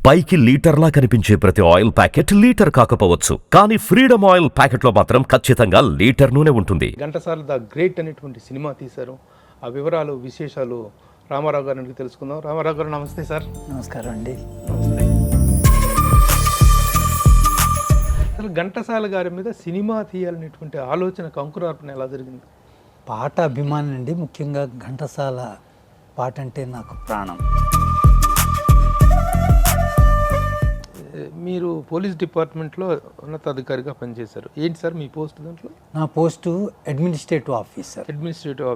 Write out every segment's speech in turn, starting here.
పైకి లీటర్లా కనిపించే ప్రతి ఆయిల్ ప్యాకెట్ లీటర్ కాకపోవచ్చు, కానీ ఫ్రీడమ్ ఆయిల్ ప్యాకెట్లో మాత్రం ఖచ్చితంగా లీటర్ నూనె ఉంటుంది. ఘంటసాల ద గ్రేట్ అనేటువంటి సినిమా తీశారు. ఆ వివరాలు విశేషాలు రామారావు గారి నుండి తెలుసుకుందాం. రామారావు గారు నమస్తే సార్. నమస్కారం అండి. అసలు ఘంటసాల గారి మీద సినిమా తీయాలనేటువంటి ఆలోచన కంకురార్పణ ఎలా జరిగింది? పాట అభిమానం అండి. ముఖ్యంగా ఘంటసాల పాట అంటే నాకు ప్రాణం. మీరు పోలీస్ డిపార్ట్మెంట్లో ఉన్నతాధికారిగా పనిచేశారు. ఏంటి సార్ మీ పోస్ట్? దాంట్లో నా post administrative officer. Administrative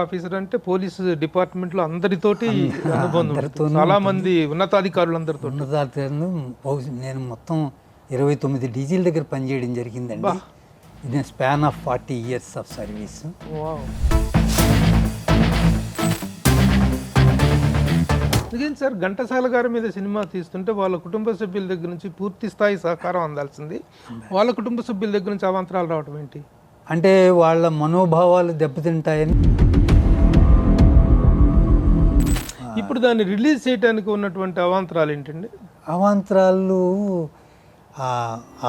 officer అంటే పోలీస్ డిపార్ట్మెంట్లో అందరితోటి అనుబంధం, చాలా మంది ఉన్నతాధికారులందరితో. నేను మొత్తం 29 డీజీల దగ్గర పనిచేయడం జరిగిందండి. ఇది span of 40 years of service. ఎందుకంటే సార్ ఘంటసాల గారి మీద సినిమా తీస్తుంటే వాళ్ళ కుటుంబ సభ్యుల దగ్గర నుంచి పూర్తి స్థాయి సహకారం అందాల్సింది, వాళ్ళ కుటుంబ సభ్యుల దగ్గర నుంచి అవాంతరాలు రావడం ఏంటి? అంటే వాళ్ళ మనోభావాలు దెబ్బతింటాయని. ఇప్పుడు దాన్ని రిలీజ్ చేయడానికి ఉన్నటువంటి అవాంతరాలు ఏంటండి? అవాంతరాలు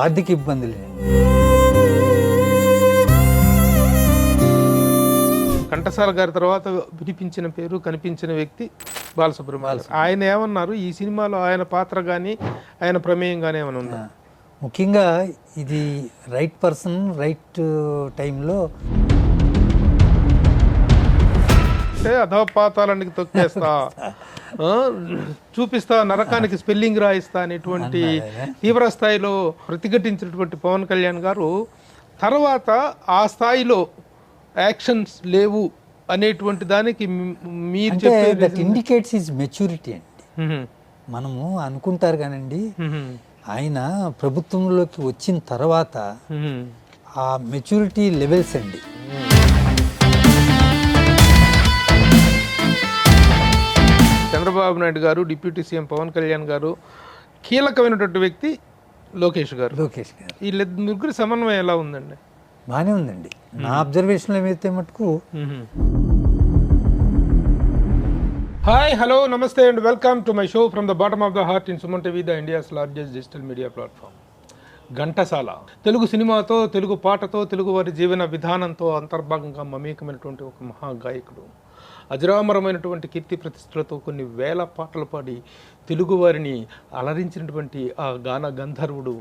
ఆర్థిక ఇబ్బందులే. ఘంటసాల గారి తర్వాత వినిపించిన పేరు, కనిపించిన వ్యక్తి బాలసుబ్రహ్మణ్యం. ఆయన ఏమన్నారు ఈ సినిమాలో? ఆయన పాత్ర కానీ ఆయన ప్రమేయం కానీ ఏమైనా ఉందా? ముఖ్యంగా ఇది రైట్ పర్సన్ రైట్ టైంలో అధోపాతాలానికి తొక్కేస్తా, చూపిస్తా, నరకానికి స్పెల్లింగ్ రాయిస్తా అనేటువంటి తీవ్ర స్థాయిలో ప్రతిఘటించినటువంటి పవన్ కళ్యాణ్ గారు తర్వాత ఆ స్థాయిలో యాక్షన్స్ లేవు అనేటువంటి దానికి మీరు చెప్పేది దట్ ఇండికేట్స్ హిస్ మెచ్యూరిటీ అండి. మనము అనుకుంటారు కానండి, ఆయన ప్రభుత్వంలోకి వచ్చిన తర్వాత ఆ మెచ్యూరిటీ లెవెల్స్ అండి. చంద్రబాబు నాయుడు గారు, డిప్యూటీ సీఎం పవన్ కళ్యాణ్ గారు, కీలకమైనటువంటి వ్యక్తి లోకేష్ గారు. ఈ ముగ్గురు సమన్వయం ఎలా ఉందండి? బాగానే ఉందండి. నా అబ్జర్వేషన్లో ఏమైతే మటుకు. హాయ్, హలో, నమస్తే and welcome to my show from the bottom of the heart in Suman TV, the India's largest digital media platform. Ghantasala Telugu సినిమాతో, తెలుగు పాటతో, తెలుగు వారి జీవన విధానంతో అంతర్భాగంగా మమేకమైనటువంటి ఒక మహాగాయకుడు. అజరామరమైనటువంటి కీర్తి ప్రతిష్టలతో కొన్ని వేల పాటలు పాడి తెలుగు వారిని అలరించినటువంటి ఆ గాన గంధర్వుడు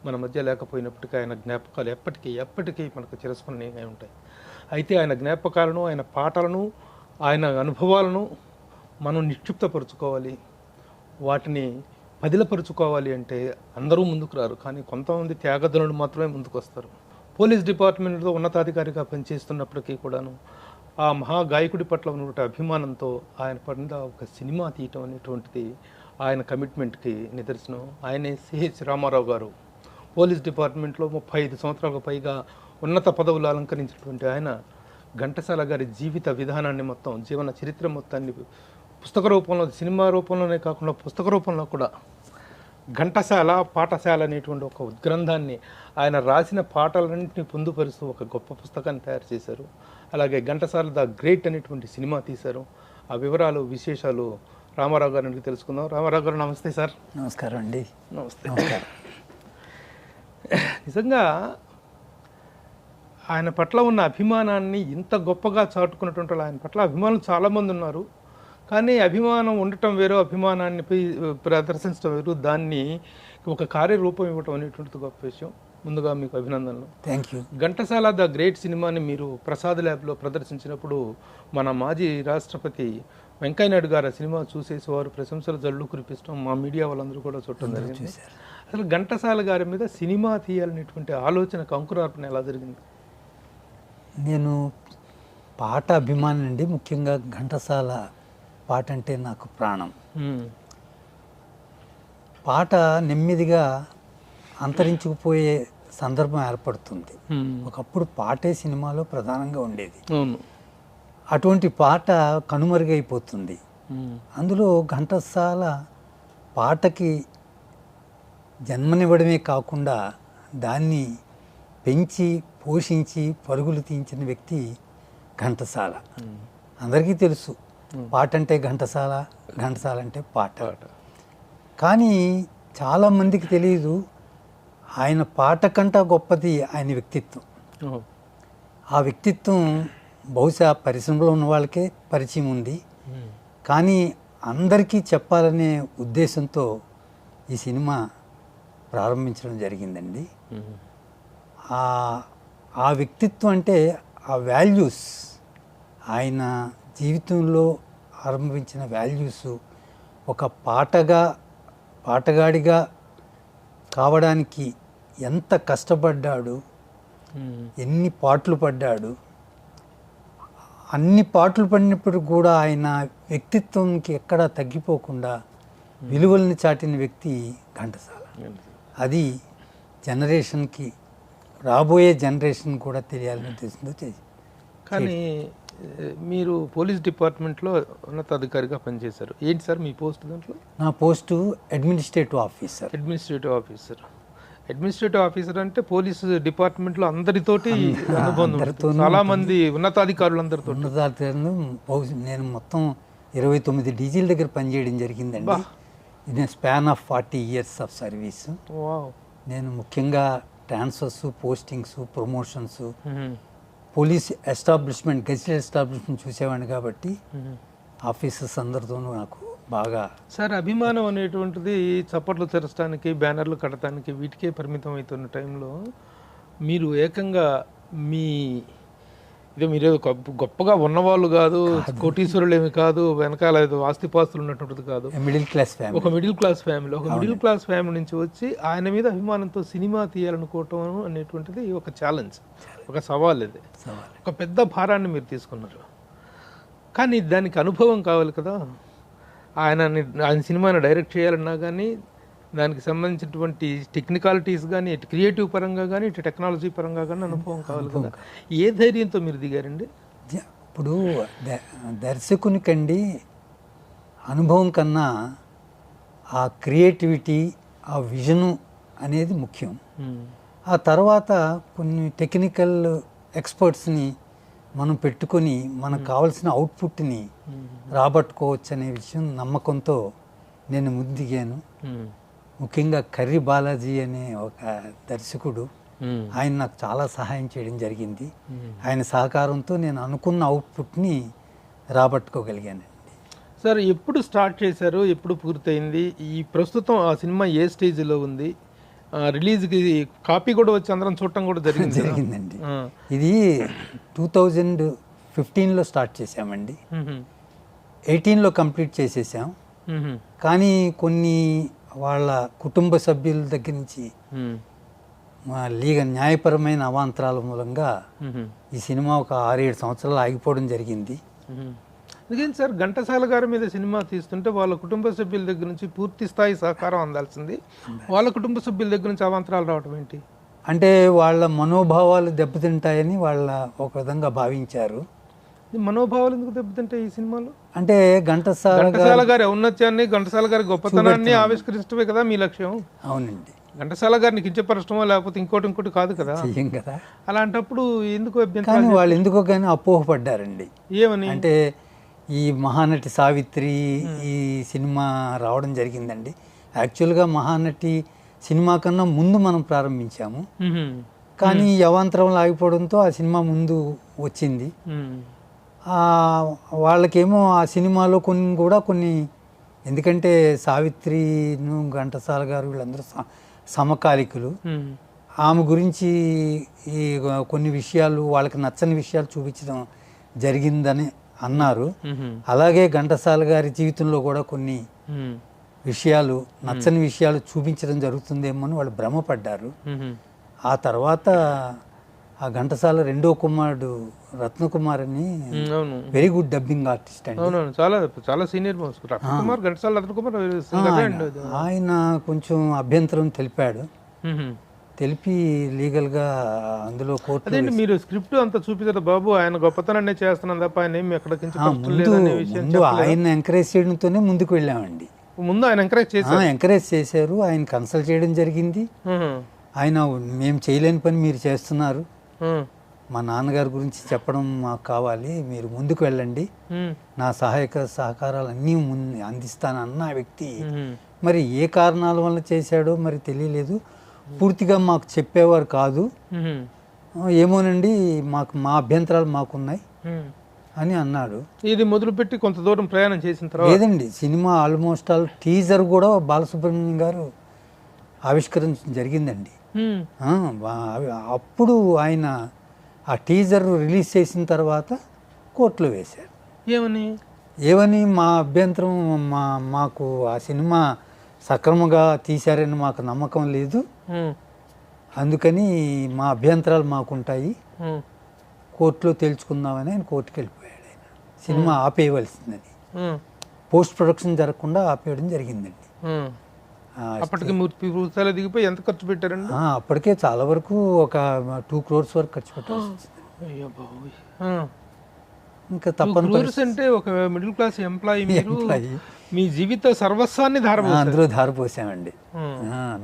మన మధ్య లేకపోయినప్పటికీ ఆయన జ్ఞాపకాలు ఎప్పటికీ మనకు చిరస్మరణీయంగా ఉంటాయి. అయితే ఆయన జ్ఞాపకాలను, ఆయన పాటలను, ఆయన అనుభవాలను మనం నిక్షిప్తపరుచుకోవాలి, వాటిని పదిలపరుచుకోవాలి అంటే అందరూ ముందుకు రారు, కానీ కొంతమంది త్యాగధనులు మాత్రమే ముందుకు వస్తారు. పోలీస్ డిపార్ట్మెంట్లో ఉన్నతాధికారిగా పనిచేస్తున్నప్పటికీ కూడాను ఆ మహాగాయకుడి పట్ల ఉన్నటువంటి అభిమానంతో ఆయన పడిన ఒక సినిమా తీయటం అనేటువంటిది ఆయన కమిట్మెంట్కి నిదర్శనం. ఆయనే సిహెచ్ రామారావు గారు. పోలీస్ డిపార్ట్మెంట్లో 35 సంవత్సరాలకు పైగా ఉన్నత పదవులు అలంకరించినటువంటి ఆయన ఘంటసాల గారి జీవిత విధానాన్ని మొత్తం, జీవన చరిత్ర మొత్తాన్ని పుస్తక రూపంలో, సినిమా రూపంలోనే కాకుండా పుస్తక రూపంలో కూడా ఘంటసాల పాఠశాల అనేటువంటి ఒక ఉద్గ్రంథాన్ని, ఆయన రాసిన పాటలన్నింటినీ పొందుపరుస్తూ ఒక గొప్ప పుస్తకాన్ని తయారు చేశారు. అలాగే ఘంటసాల ద గ్రేట్ అనేటువంటి సినిమా తీశారు. ఆ వివరాలు విశేషాలు రామారావు గారి నుండి తెలుసుకుందాం. రామారావు గారు నమస్తే సార్. నమస్కారం అండి. నమస్తే. నిజంగా ఆయన పట్ల ఉన్న అభిమానాన్ని ఇంత గొప్పగా చాటుకున్నటువంటి ఆయన పట్ల అభిమానులు చాలామంది ఉన్నారు. కానీ అభిమానం ఉండటం వేరు, అభిమానాన్ని ప్రదర్శించడం వేరు, దాన్ని ఒక కార్యరూపం ఇవ్వటం అనేటువంటిది గొప్ప విషయం. ముందుగా మీకు అభినందనలు. Thank you. Ghantasala the great సినిమాని మీరు ప్రసాద్ ల్యాబ్లో ప్రదర్శించినప్పుడు మన మాజీ రాష్ట్రపతి వెంకయ్యనాయుడు గారు ఆ సినిమా చూసేసి వారు ప్రశంసలు జల్లు కురిపించడం, మా మీడియా వాళ్ళందరూ కూడా చూడటం జరిగింది. అసలు ఘంటసాల గారి మీద సినిమా తీయాలనేటువంటి ఆలోచన కంకురార్పణ ఎలా జరిగింది? నేను పాట అభిమానం అండి. ముఖ్యంగా ఘంటసాల పాట అంటే నాకు ప్రాణం. పాట నెమ్మదిగా అంతరించుకుపోయే సందర్భం ఏర్పడుతుంది. ఒకప్పుడు పాటే సినిమాలో ప్రధానంగా ఉండేది. అటువంటి పాట కనుమరుగైపోతుంది. అందులో ఘంటసాల పాటకి జన్మనివ్వడమే కాకుండా దాన్ని పెంచి పోషించి పరుగులు తీయించిన వ్యక్తి ఘంటసాల. అందరికీ తెలుసు పాట అంటే ఘంటసాల, ఘంటసాల అంటే పాట. కానీ చాలామందికి తెలియదు ఆయన పాట కంటా గొప్పది ఆయన వ్యక్తిత్వం. ఓహో. ఆ వ్యక్తిత్వం బహుశా పరిశ్రమలో ఉన్న వాళ్ళకే పరిచయం ఉంది, కానీ అందరికీ చెప్పాలనే ఉద్దేశంతో ఈ సినిమా ప్రారంభించడం జరిగిందండి. ఆ వ్యక్తిత్వం అంటే ఆ వాల్యూస్, ఆయన జీవితంలో ఆరంభించిన వాల్యూస్, ఒక పాటగాడిగా కావడానికి ఎంత కష్టపడ్డాడు, ఎన్ని పాటలు పడ్డాడు. అన్ని పాటలు పడినప్పుడు కూడా ఆయన వ్యక్తిత్వంకి ఎక్కడా తగ్గిపోకుండా విలువల్ని చాటిన వ్యక్తి ఘంటసాల. అది జనరేషన్కి, రాబోయే జనరేషన్ కూడా తెలియాలని ఉద్దేశంతో చేసి. కానీ మీరు పోలీస్ డిపార్ట్మెంట్లో ఉన్నతాధికారిగా పనిచేశారు. ఏంటి సార్ మీ పోస్ట్ దాంట్లో? నా post administrative officer. Administrative officer అంటే పోలీస్ డిపార్ట్మెంట్లో అందరితోటి అనుబంధం ఉంటుంది. చాలా మంది ఉన్నతాధికారులందరితో. నేను మొత్తం 29 డీజీల దగ్గర పనిచేయడం జరిగిందండి. In span of 40 years of service. నేను ముఖ్యంగా transfers, postings, promotions, police establishment, gazetted establishment చూసేవాడిని కాబట్టి ఆఫీసర్స్ అందరితోనూ నాకు బాగా. సార్, అభిమానం అనేటువంటిది చప్పట్లు తెరచడానికి, బ్యానర్లు కట్టడానికి వీటికే పరిమితం అవుతున్న టైంలో మీరు ఏకంగా మీరు గొప్పగా ఉన్నవాళ్ళు కాదు, కోటీశ్వరులు ఏమి కాదు, వెనకాల ఆస్తిపాస్తులు ఉన్నటువంటిది కాదు, మిడిల్ క్లాస్ ఫ్యామిలీ, ఒక మిడిల్ క్లాస్ ఫ్యామిలీ నుంచి వచ్చి ఆయన మీద అభిమానంతో సినిమా తీయాలనుకోవటం అనేటువంటిది ఒక ఛాలెంజ్, ఒక సవాల్. ఇది ఒక పెద్ద భారాన్ని మీరు తీసుకున్నారు. కానీ దానికి అనుభవం కావాలి కదా. ఆయన సినిమాని డైరెక్ట్ చేయాలన్నా కానీ దానికి సంబంధించినటువంటి టెక్నికాలిటీస్ కానీ, ఇటు క్రియేటివ్ పరంగా కానీ, ఇటు టెక్నాలజీ పరంగా కానీ అనుభవం కావాలి కదా. ఏ ధైర్యంతో మీరు దిగారండి? ఇప్పుడు దర్శకునికండి అనుభవం కన్నా ఆ క్రియేటివిటీ, ఆ విజను అనేది ముఖ్యం. ఆ తర్వాత కొన్ని టెక్నికల్ ఎక్స్పర్ట్స్ని మనం పెట్టుకొని మనకు కావాల్సిన అవుట్పుట్ని రాబట్టుకోవచ్చు అనే విషయం నమ్మకంతో నేను ముందుగాను. ముఖ్యంగా కర్రీ బాలాజీ అనే ఒక దర్శకుడు, ఆయన నాకు చాలా సహాయం చేయడం జరిగింది. ఆయన సహకారంతో నేను అనుకున్న అవుట్పుట్ని రాబట్టుకోగలిగానండి. సార్, ఎప్పుడు స్టార్ట్ చేశారు, ఎప్పుడు పూర్తయింది? ఈ ప్రస్తుతం ఆ సినిమా ఏ స్టేజ్లో ఉంది? రిలీజ్కి కాపీ కూడా వచ్చి అందరం చూడటం కూడా జరిగిందండి. ఇది 2015లో స్టార్ట్ చేసామండి. 18లో కంప్లీట్ చేసేసాం. కానీ కొన్ని వాళ్ళ కుటుంబ సభ్యుల దగ్గర నుంచి న్యాయపరమైన అవాంతరాల మూలంగా ఈ సినిమా ఒక 6-7 సంవత్సరాలు ఆగిపోవడం జరిగింది. అందుకని సార్, ఘంటసాల గారి మీద సినిమా తీస్తుంటే వాళ్ళ కుటుంబ సభ్యుల దగ్గర నుంచి పూర్తి స్థాయి సహకారం అందాల్సింది, వాళ్ళ కుటుంబ సభ్యుల దగ్గర నుంచి అవాంతరాలు రావడం ఏంటి? అంటే వాళ్ళ మనోభావాలు దెబ్బతింటాయని వాళ్ళ ఒక విధంగా భావించారు. మనోభావాలు ఎందుకు దెబ్బతింటాయి ఈ సినిమాలో? అంటే ఘంటసాల గారి ఔన్నత్యాన్ని, ఘంటసాల గారి గొప్పతనాన్ని ఆవిష్కరించడమే కదా మీ లక్ష్యం. అవునండి. ఘంటసాల గారిని కించపరచడమో లేకపోతే ఇంకోటి కాదు కదా. కదా. అలాంటప్పుడు ఎందుకు కానీ వాళ్ళు ఎందుకో కానీ అపోహపడ్డారండి. ఏమని? అంటే ఈ మహానటి సావిత్రి ఈ సినిమా రావడం జరిగిందండి. యాక్చువల్గా మహానటి సినిమా కన్నా ముందు మనం ప్రారంభించాము, కానీ అవాంతరం ఆగిపోవడంతో ఆ సినిమా ముందు వచ్చింది. వాళ్ళకేమో ఆ సినిమాలో కొన్ని ఎందుకంటే సావిత్రిను ఘంటసాల గారు వీళ్ళందరూ సమకాలికులు. ఆమె గురించి ఈ కొన్ని విషయాలు, వాళ్ళకి నచ్చని విషయాలు చూపించడం జరిగిందని అన్నారు. అలాగే ఘంటసాల గారి జీవితంలో కూడా కొన్ని విషయాలు, నచ్చని విషయాలు చూపించడం జరుగుతుందేమో అని వాళ్ళు భ్రమపడ్డారు. ఆ తర్వాత ఆ ఘంటసాల రెండో కుమారుడు రత్నకుమార్ అని వెరీ గుడ్ డబ్బింగ్ ఆర్టిస్ట్ అండి, చాలా సీనియర్ మోస్ట్. ఆయన కొంచెం అభ్యంతరం తెలిపాడు. తెలిపి లీగల్గా అందులో కోర్టు. అదేంటి మీరు స్క్రిప్ట్ అంతా చూపించారు బాబు, ఆయన గొప్పతనాన్ని చేస్తున్నాం తప్ప ఆయన ఏమి ఎక్కడ ముందు ఆయన ఎంకరేజ్ చేయడంతోనే ముందుకు వెళ్ళామండి. ముందు ఆయన ఎంకరేజ్ చేశారు, ఆయన కన్సల్ట్ చేయడం జరిగింది. ఆయన మేము చేయలేని పని మీరు చేస్తున్నారు, మా నాన్నగారి గురించి చెప్పడం మాకు కావాలి, మీరు ముందుకు వెళ్ళండి, నా సహాయక సహకారాలు అన్నీ అందిస్తాను అన్న వ్యక్తి మరి ఏ కారణాల వల్ల చేశాడో మరి తెలియలేదు, పూర్తిగా మాకు చెప్పేవారు కాదు, ఏమోనండి మాకు మా అభ్యంతరాలు మాకున్నాయి అని అన్నాడు. ఇది మొదలుపెట్టి కొంత దూరం ప్రయాణం చేసిన తర్వాత లేదండి, సినిమా ఆల్మోస్ట్ ఆల్ టీజర్ కూడా బాలసుబ్రహ్మణ్యం గారు ఆవిష్కరించడం జరిగిందండి. అప్పుడు ఆయన ఆ టీజర్ రిలీజ్ చేసిన తర్వాత కోర్టులో వేశారు. ఏమని మా అభ్యంతరం, మాకు ఆ సినిమా సక్రమంగా తీశారని మాకు నమ్మకం లేదు, అందుకని మా అభ్యంతరాలు మాకుంటాయి, కోర్టులో తేల్చుకుందామని ఆయన కోర్టుకు వెళ్ళిపోయాడు. ఆయన సినిమా ఆపేయవలసిందని, పోస్ట్ ప్రొడక్షన్ జరగకుండా ఆపేయడం జరిగిందండి. అప్పటికి పూర్తిగా దిగిపోయి ఎంత ఖర్చు పెట్టారండి? అప్పటికే చాలా వరకు ఒక 2 crores వరకు ఖర్చు పెట్టాల్సి వచ్చింది. ఇంకా తప్పని అంటే ఒక మిడిల్ క్లాస్ ఎంప్లాయీ మీ జీవిత సర్వస్వాన్ని అందులో ధారపోసామండి.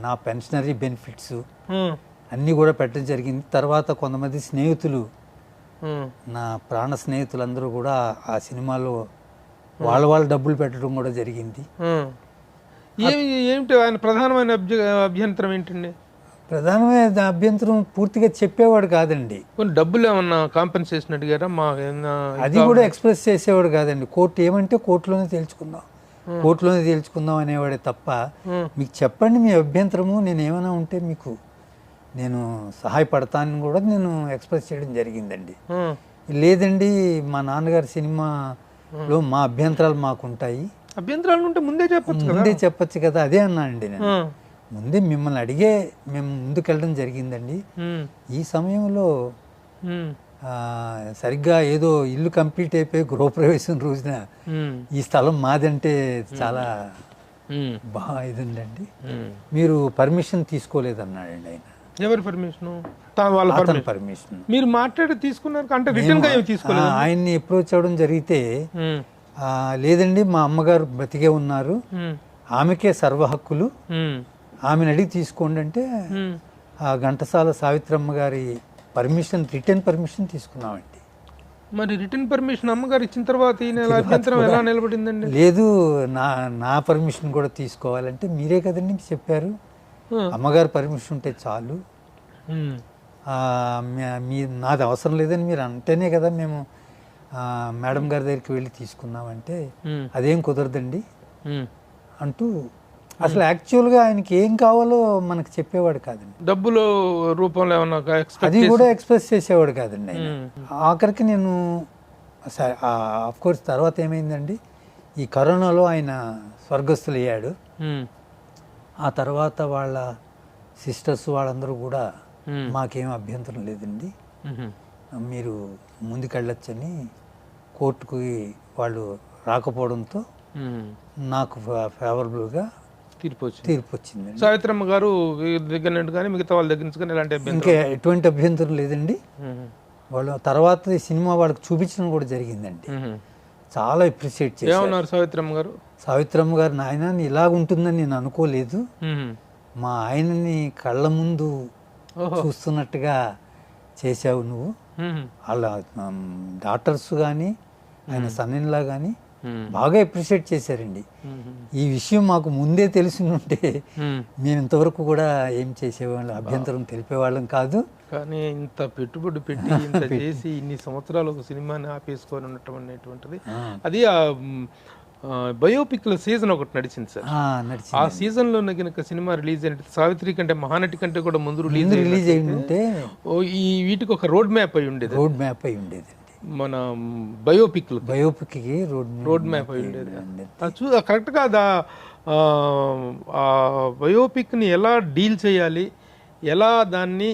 నా పెన్షనరీ బెనిఫిట్స్ అన్నీ కూడా పెట్టడం జరిగింది. తర్వాత కొంతమంది స్నేహితులు, నా ప్రాణ స్నేహితులందరూ కూడా ఆ సినిమాలో వాళ్ళ డబ్బులు పెట్టడం కూడా జరిగింది. ఏమిటి ఆయన ప్రధానమైన అభ్యంతరం ఏంటండి? ప్రధానమైన అభ్యంతరం పూర్తిగా చెప్పేవాడు కాదండి. కొన్ని డబ్బులు ఏమన్నా కాంపెన్సేషన్ అడిగారా? అది కూడా ఎక్స్ప్రెస్ చేసేవాడు కాదండి. కోర్టు ఏమంటే కోర్టులోనే తేల్చుకుందాం అనేవాడే తప్ప, మీకు చెప్పండి మీ అభ్యంతరము, నేను ఏమైనా ఉంటే మీకు నేను సహాయపడతానని కూడా నేను ఎక్స్ప్రెస్ చేయడం జరిగిందండి. లేదండి మా నాన్నగారి సినిమాలో మా అభ్యంతరాలు మాకుంటాయి. అభ్యంతరాలు ఉంటే ముందే చెప్పచ్చు కదా, అదే అన్నా అండి. నేను ముందే మిమ్మల్ని అడిగే మేము ముందుకెళ్ళడం జరిగిందండి. ఈ సమయంలో సరిగ్గా ఏదో ఇల్లు కంప్లీట్ అయిపోయి గృహప్రవేశం రోజున ఈ స్థలం మాదంటే చాలా బాగా ఇదండి, మీరు పర్మిషన్ తీసుకోలేదన్నాడండి ఆయన. ఎవరి పర్మిషన్? పర్మిషన్ మీరు మాట్లాడి తీసుకున్నారు అంటే రిటర్న్ గా తీసుకోలేదు. ఆయన్ని అప్రోచ్ అవ్వడం జరిగితే, లేదండి మా అమ్మగారు బతికే ఉన్నారు, ఆమెకే సర్వ హక్కులు, ఆమెను అడిగి తీసుకోండి అంటే ఆ ఘంటసాల సావిత్రమ్మ గారి పర్మిషన్, రిటర్న్ పర్మిషన్ తీసుకున్నామండి. మరి రిటర్న్ పర్మిషన్ అమ్మగారు ఇచ్చిన తర్వాత అభ్యంతరం ఎలా నిలబడిందండి? లేదు, నా పర్మిషన్ కూడా తీసుకోవాలంటే మీరే కదండి చెప్పారు, అమ్మగారు పర్మిషన్ ఉంటే చాలు, నాది అవసరం లేదని మీరు అంటేనే కదా మేము మేడం గారి దగ్గరికి వెళ్ళి తీసుకున్నామంటే అదేం కుదరదండి అంటూ, అసలు యాక్చువల్గా ఆయనకి ఏం కావాలో మనకు చెప్పేవాడు కాదండి. డబ్బుల రూపంలో ఏమన్నా అది కూడా ఎక్స్ప్రెస్ చేసేవాడు కాదండి ఆయన. ఆఖరికి నేను ఆఫ్ కోర్స్ తర్వాత ఏమైందండి, ఈ కరోనాలో ఆయన స్వర్గస్థులు అయ్యాడు. ఆ తర్వాత వాళ్ళ సిస్టర్స్ వాళ్ళందరూ కూడా మాకేం అభ్యంతరం లేదండి, మీరు ముందుకెళ్ళొచ్చని కోర్టుకి వాళ్ళు రాకపోవడంతో నాకు ఫేవరబుల్గా తీర్పు వచ్చింది. సావిత్రమ్మ గారు దగ్గర నుండి కానీ మిగతా వాళ్ళ దగ్గర నుంచి కానీ ఎలాంటి ఇంకా ఎటువంటి అభ్యంతరం లేదండి. వాళ్ళు తర్వాత ఈ సినిమా వాళ్ళకి చూపించడం కూడా జరిగిందండి. చాలా అప్రిషియేట్ చేశారు సావిత్రమ్మ గారు. నాయన ఇలా ఉంటుందని నేను అనుకోలేదు, మా ఆయనని కళ్ళ ముందు చూస్తున్నట్టుగా చేసావు నువ్వు. వాళ్ళ డాక్టర్స్ కానీ ఆయన సన్నిన్లా కానీ బాగా అప్రిషియేట్ చేశారండి. ఈ విషయం మాకు ముందే తెలిసి ఉంటే మేము ఇంతవరకు కూడా ఏం చేసేవాళ్ళం, అభ్యంతరం తెలిపేవాళ్ళం కాదు. కానీ ఇంత పెట్టుబడి పెట్టి ఇంత చేసి ఇన్ని సంవత్సరాలు ఒక సినిమాని ఆపేసుకొని ఉండటం అనేటువంటిది, అది బయోపిక్ల సీజన్ ఒకటి నడిచింది సార్. ఆ సీజన్ లో కనుక సినిమా రిలీజ్ అయినట్టు, సావిత్రి కంటే మహానటి కంటే కూడా ముందు రిలీజ్ అయి ఉంటే ఈ వీటికి ఒక రోడ్ మ్యాప్ అయి ఉండేది. మన బయోపిక్ రోడ్ మ్యాప్ అయి ఉండేది. కరెక్ట్ గా బయోపిక్ ని ఎలా డీల్ చేయాలి, ఎలా దాన్ని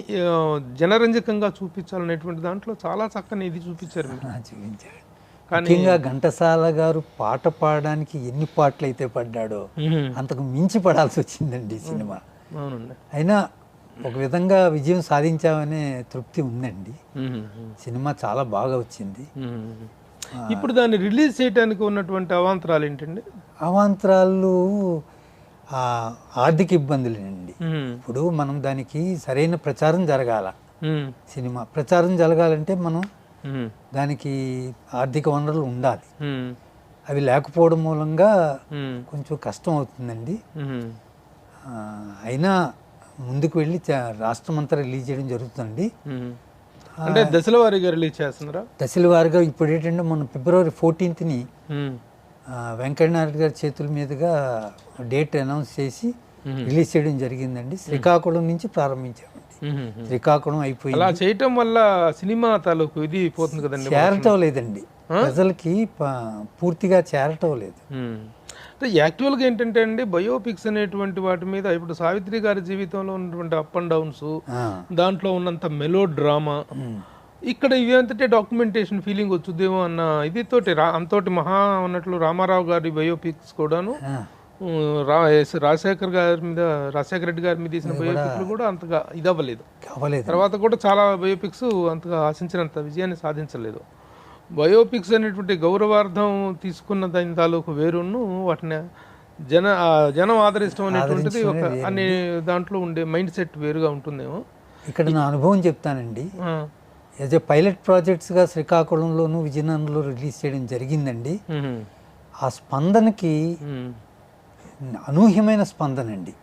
జనరంజకంగా చూపించాలనేటువంటి దాంట్లో చాలా చక్కని ఇది చూపించారు. ముఖ్యంగా ఘంటసాల గారు పాట పాడడానికి ఎన్ని పాటలు అయితే పడ్డాడో అంతకు మించి పడాల్సి వచ్చిందండి ఈ సినిమా. అయినా ఒక విధంగా విజయం సాధించామనే తృప్తి ఉందండి. సినిమా చాలా బాగా వచ్చింది. ఇప్పుడు దాన్ని రిలీజ్ చేయడానికి ఉన్నటువంటి అవాంతరాలు ఏంటండి? అవాంతరాలు ఆర్థిక ఇబ్బందులేనండి. ఇప్పుడు మనం దానికి సరైన ప్రచారం జరగాల. సినిమా ప్రచారం జరగాలంటే మనం దానికి ఆర్థిక వనరులు ఉండాలి. అవి లేకపోవడం మూలంగా కొంచెం కష్టం అవుతుందండి. అయినా ముందుకు వెళ్ళి రాష్ట్రం అంతా రిలీజ్ చేయడం జరుగుతుంది. అంటే దశల వారీగా రిలీజ్ చేస్తున్నారా? దశల వారీగా ఇప్పుడు ఏంటంటే మన ఫిబ్రవరి 14th వెంకయ్యనాయుడు గారి చేతుల మీదుగా డేట్ అనౌన్స్ చేసి రిలీజ్ చేయడం జరిగిందండి. శ్రీకాకుళం నుంచి ప్రారంభించామండి. శ్రీకాకుళం అయిపోయి అలా చేయటం వల్ల సినిమా తాలూకు ఇది పోతుంది కదండి, చేరటం లేదండి, ప్రజలకి పూర్తిగా చేరటం లేదు. యాక్చువల్గా ఏంటంటే అండి, బయోపిక్స్ అనేటువంటి వాటి మీద ఇప్పుడు సావిత్రి గారి జీవితంలో ఉన్నటువంటి అప్ అండ్ డౌన్స్, దాంట్లో ఉన్నంత మెలో డ్రామా, ఇక్కడ ఇవి అంతటే డాక్యుమెంటేషన్ ఫీలింగ్ వచ్చుద్దేమో అన్న ఇది తోటి అంతోటి మహా ఉన్నట్లు రామారావు గారి బయోపిక్స్ కూడాను, రాజశేఖర్ రెడ్డి గారి మీద తీసిన బయోపిక్లు కూడా అంతగా ఇదవ్వలేదు. తర్వాత కూడా చాలా బయోపిక్స్ అంతగా ఆశించినంత విజయాన్ని సాధించలేదు. బయోపిక్స్ అనేటువంటి గౌరవార్థం తీసుకున్న దాని తాలూకు వేరును వాటిని జనం ఆదరిస్తాం అనేటువంటిది ఒక అనే దాంట్లో ఉండే మైండ్ సెట్ వేరుగా ఉంటుందేమో. ఇక్కడ నా అనుభవం చెప్తానండి. యాజ్ ఎ పైలట్ ప్రాజెక్ట్స్గా శ్రీకాకుళంలోను విజయనగరంలో రిలీజ్ చేయడం జరిగిందండి. ఆ స్పందనకి అనూహ్యమైన స్పందన అండి.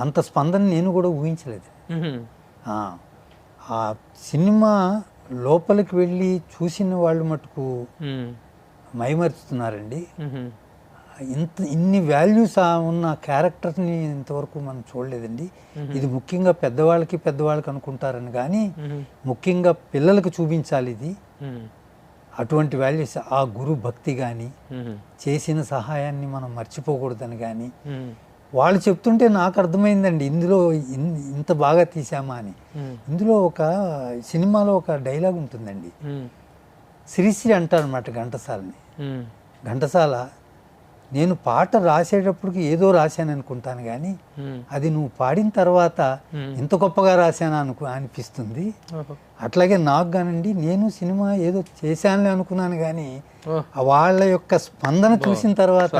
అంత స్పందన నేను కూడా ఊహించలేదు. ఆ సినిమా లోపలికి వెళ్ళి చూసిన వాళ్ళు మటుకు మైమరుస్తున్నారండి. ఇన్ని వాల్యూస్ ఉన్న క్యారెక్టర్ని ఇంతవరకు మనం చూడలేదండి. ఇది ముఖ్యంగా పెద్దవాళ్ళకి అనుకుంటారని కానీ ముఖ్యంగా పిల్లలకు చూపించాలి ఇది. అటువంటి వాల్యూస్, ఆ గురు భక్తి కానీ చేసిన సహాయాన్ని మనం మర్చిపోకూడదని కానీ వాళ్ళు చెప్తుంటే నాకు అర్థమైందండి, ఇందులో ఇంత బాగా తీసామా అని. ఇందులో ఒక సినిమాలో ఒక డైలాగ్ ఉంటుందండి, శ్రీశ్రీ అంటారనమాట ఘంటసాలని. ఘంటసాల, నేను పాట రాసేటప్పటికి ఏదో రాశాను అనుకుంటాను కానీ అది నువ్వు పాడిన తర్వాత ఇంత గొప్పగా రాశాను అనిపిస్తుంది. అట్లాగే నాకు కానండి, నేను సినిమా ఏదో చేశానులే అనుకున్నాను కానీ వాళ్ళ యొక్క స్పందన చూసిన తర్వాత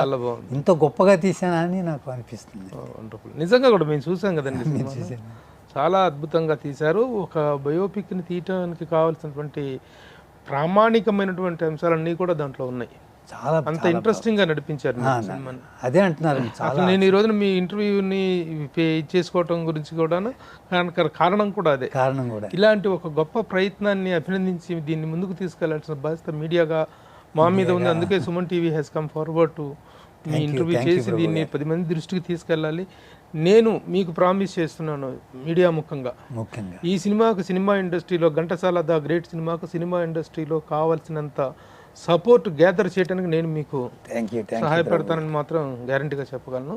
ఇంత గొప్పగా తీశానా అని నాకు అనిపిస్తుంది. నిజంగా కూడా మేము చూసాం కదండి, చాలా అద్భుతంగా తీశారు. ఒక బయోపిక్ని తీయటానికి కావాల్సినటువంటి ప్రామాణికమైనటువంటి అంశాలన్నీ కూడా దాంట్లో ఉన్నాయి. చాలా అంత ఇంట్రెస్టింగ్ గా నడిపించారు సినిమాని. అదే అంటున్నారు. నేను ఈ రోజున మీ ఇంటర్వ్యూని చేసుకోవటం గురించి కూడా కారణం కూడా అదే. కారణం కూడా ఇలాంటి ఒక గొప్ప ప్రయత్నాన్ని అభినందించి దీన్ని ముందుకు తీసుకెళ్లాల్సిన బాధ్యత మీడియాగా మా మీద ఉంది. అందుకే Suman TV has come forward to me interview చేసి దీన్ని 10 మంది దృష్టికి తీసుకెళ్ళాలి. నేను మీకు ప్రామిస్ చేస్తున్నాను మీడియా ముఖ్యంగా ఈ సినిమాకు, సినిమా ఇండస్ట్రీలో ఘంటసాల ద గ్రేట్ సినిమాకు సినిమా ఇండస్ట్రీలో కావాల్సినంత సపోర్ట్ గ్యాదర్ చేయడానికి నేను మీకు సహాయపడతానని మాత్రం గ్యారంటీగా చెప్పగలను.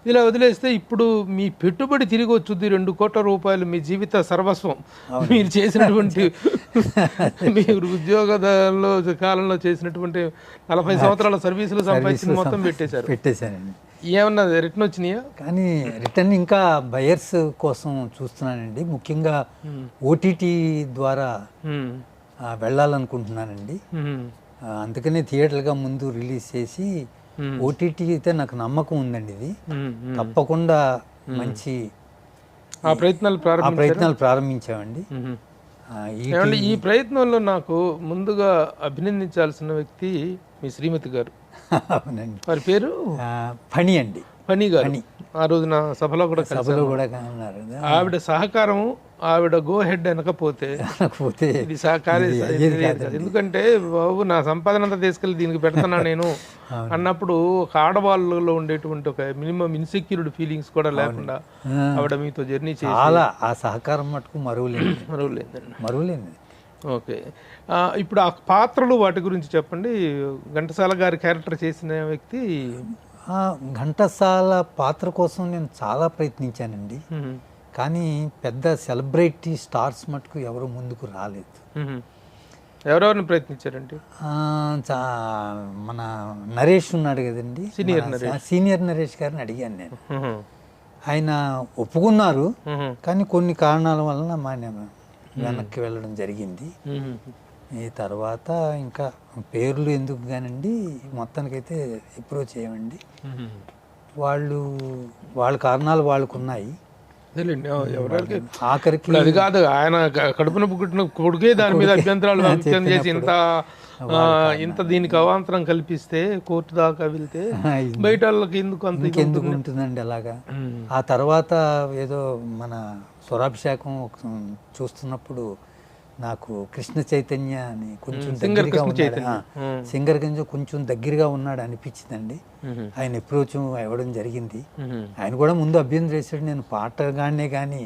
ఇలా వదిలేస్తే ఇప్పుడు మీ పెట్టుబడి తిరిగి వచ్చుద్ది 2 కోట్ల రూపాయలు, మీ జీవిత సర్వస్వం. మీరు చేసినటువంటి మీరు ఉద్యోగంలో కాలంలో చేసినటువంటి 40 సంవత్సరాల సర్వీసులు సంపాదించిన మొత్తం పెట్టేశారండి. ఏమన్నా రిటర్న్ వచ్చినాయా? కానీ రిటర్న్ ఇంకా బయర్స్ కోసం చూస్తున్నానండి. ముఖ్యంగా ఓటీటీ ద్వారా వెళ్ళాలనుకుంటున్నానండి. అందుకనే థియేటర్గా ముందు రిలీజ్ చేసి ఓటీటీ అయితే నాకు నమ్మకం ఉందండి. ఇది తప్పకుండా మంచి ప్రయత్నాలు ప్రారంభించామండి. ఈ ప్రయత్నంలో నాకు ముందుగా అభినందించాల్సిన వ్యక్తి మీ శ్రీమతి గారు. అవునండి. వారి పేరు ఫణి అండి. ఫణి గారు ఆ రోజున సభలో కూడా ఉన్నారు. ఆవిడ సహకారం, ఆవిడ గో హెడ్ అనకపోతే ఇది సహకారి. ఎందుకంటే బాబు నా సంపాదన అంతా తీసుకెళ్ళి దీనికి పెడతానా నేను అన్నప్పుడు ఒక ఆడవాళ్ళలో ఉండేటువంటి ఒక మినిమం ఇన్సెక్యూరిటీ ఫీలింగ్స్ కూడా లేకుండా ఆవిడ మీతో జర్నీ చేసి ఆ సహకారం మటుకు మరువలేదండి. ఓకే, ఇప్పుడు ఆ పాత్రలు వాటి గురించి చెప్పండి. ఘంటసాల గారి క్యారెక్టర్ చేసిన వ్యక్తి. ఘంటసాల పాత్ర కోసం నేను చాలా ప్రయత్నించానండి. కానీ పెద్ద సెలబ్రిటీ స్టార్స్ మటుకు ఎవరు ముందుకు రాలేదు. ఎవరెవరిని ప్రయత్నించారండి? మన నరేష్ ఉన్నాడు కదండి, సీనియర్ నరేష్ గారిని అడిగాను నేను. ఆయన ఒప్పుకున్నారు, కానీ కొన్ని కారణాల వలన వెనక్కి వెళ్ళడం జరిగింది. ఈ తర్వాత ఇంకా పేర్లు ఎందుకు కానండి, మొత్తానికైతే అప్రోచ్ చేయమండి. వాళ్ళ కారణాలు వాళ్ళకు ఉన్నాయి. అదేలేండి ఎవరికి ఆఖరికి ఇప్పుడు అది కాదు ఆయన కడుపున పుట్టిన కొడుకే దాని మీద అభ్యంతరాలు వ్యక్తం చేసి ఇంత దీనికి అవాంతరం కల్పిస్తే కోర్టు దాకా వెళ్తే బయట వాళ్ళకి ఎందుకు అంత ఇది ఎందుకు ఉంటుంది? ఉంటుందండి అలాగా. ఆ తర్వాత ఏదో మన స్వరాభిషేకం చూస్తున్నప్పుడు నాకు కృష్ణ చైతన్య అని కొంచెం దగ్గరగా ఉన్నాడు, సింగర్ గంజ కొంచెం దగ్గరగా ఉన్నాడు అనిపించిందండి. ఆయన అప్రోచ్ ఇవ్వడం జరిగింది. ఆయన కూడా ముందు అభ్యంతరం చేశాడు, నేను పాటగానే కానీ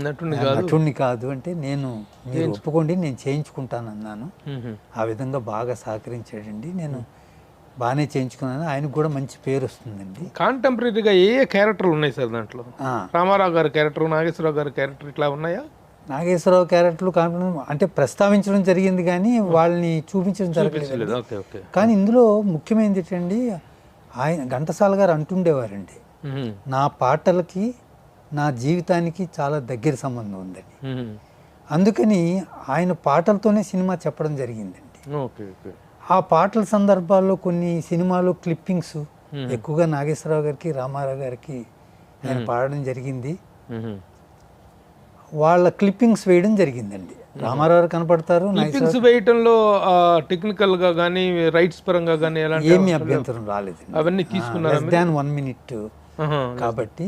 నటుడిని కాదు అంటే, నేను మీరు ఒప్పుకోండి నేను చేయించుకుంటాను అన్నాను. ఆ విధంగా బాగా సహకరించాడండి. నేను బాగానే చేయించుకున్నాను. ఆయనకు కూడా మంచి పేరు వస్తుందండి. కాంటెంపరీగా ఏ క్యారెక్టర్లు ఉన్నాయి సార్ దాంట్లో? రామారావు గారి క్యారెక్టర్, నాగేశ్వరరావు గారి క్యారెక్టర్ ఇట్లా ఉన్నాయా? నాగేశ్వరరావు క్యారెక్టర్లు అంటే ప్రస్తావించడం జరిగింది కానీ వాళ్ళని చూపించడం జరగలేదు. కానీ ఇందులో ముఖ్యమైనది ఏంటండి, ఆయన ఘంటసాల గారు అంటుండేవారండి, నా పాటలకి నా జీవితానికి చాలా దగ్గర సంబంధం ఉందని. అందుకని ఆయన పాటలతోనే సినిమా చెప్పడం జరిగిందండి. ఆ పాటల సందర్భాల్లో కొన్ని సినిమాలో క్లిప్పింగ్స్ ఎక్కువగా నాగేశ్వరరావు గారికి రామారావు గారికి ఆయన పాడడం జరిగింది. వాళ్ళ క్లిప్పింగ్స్ వేయడం జరిగిందండి. రామారావు కనపడతారు. క్లిప్పింగ్స్ వేయటంలో టెక్నికల్ గా కానీ రైట్స్ పరంగా కానీ ఏమీ అభ్యంతరం రాలేదు. అవన్నీ తీసుకున్నారు. లెస్ దాన్ 1 minute కాబట్టి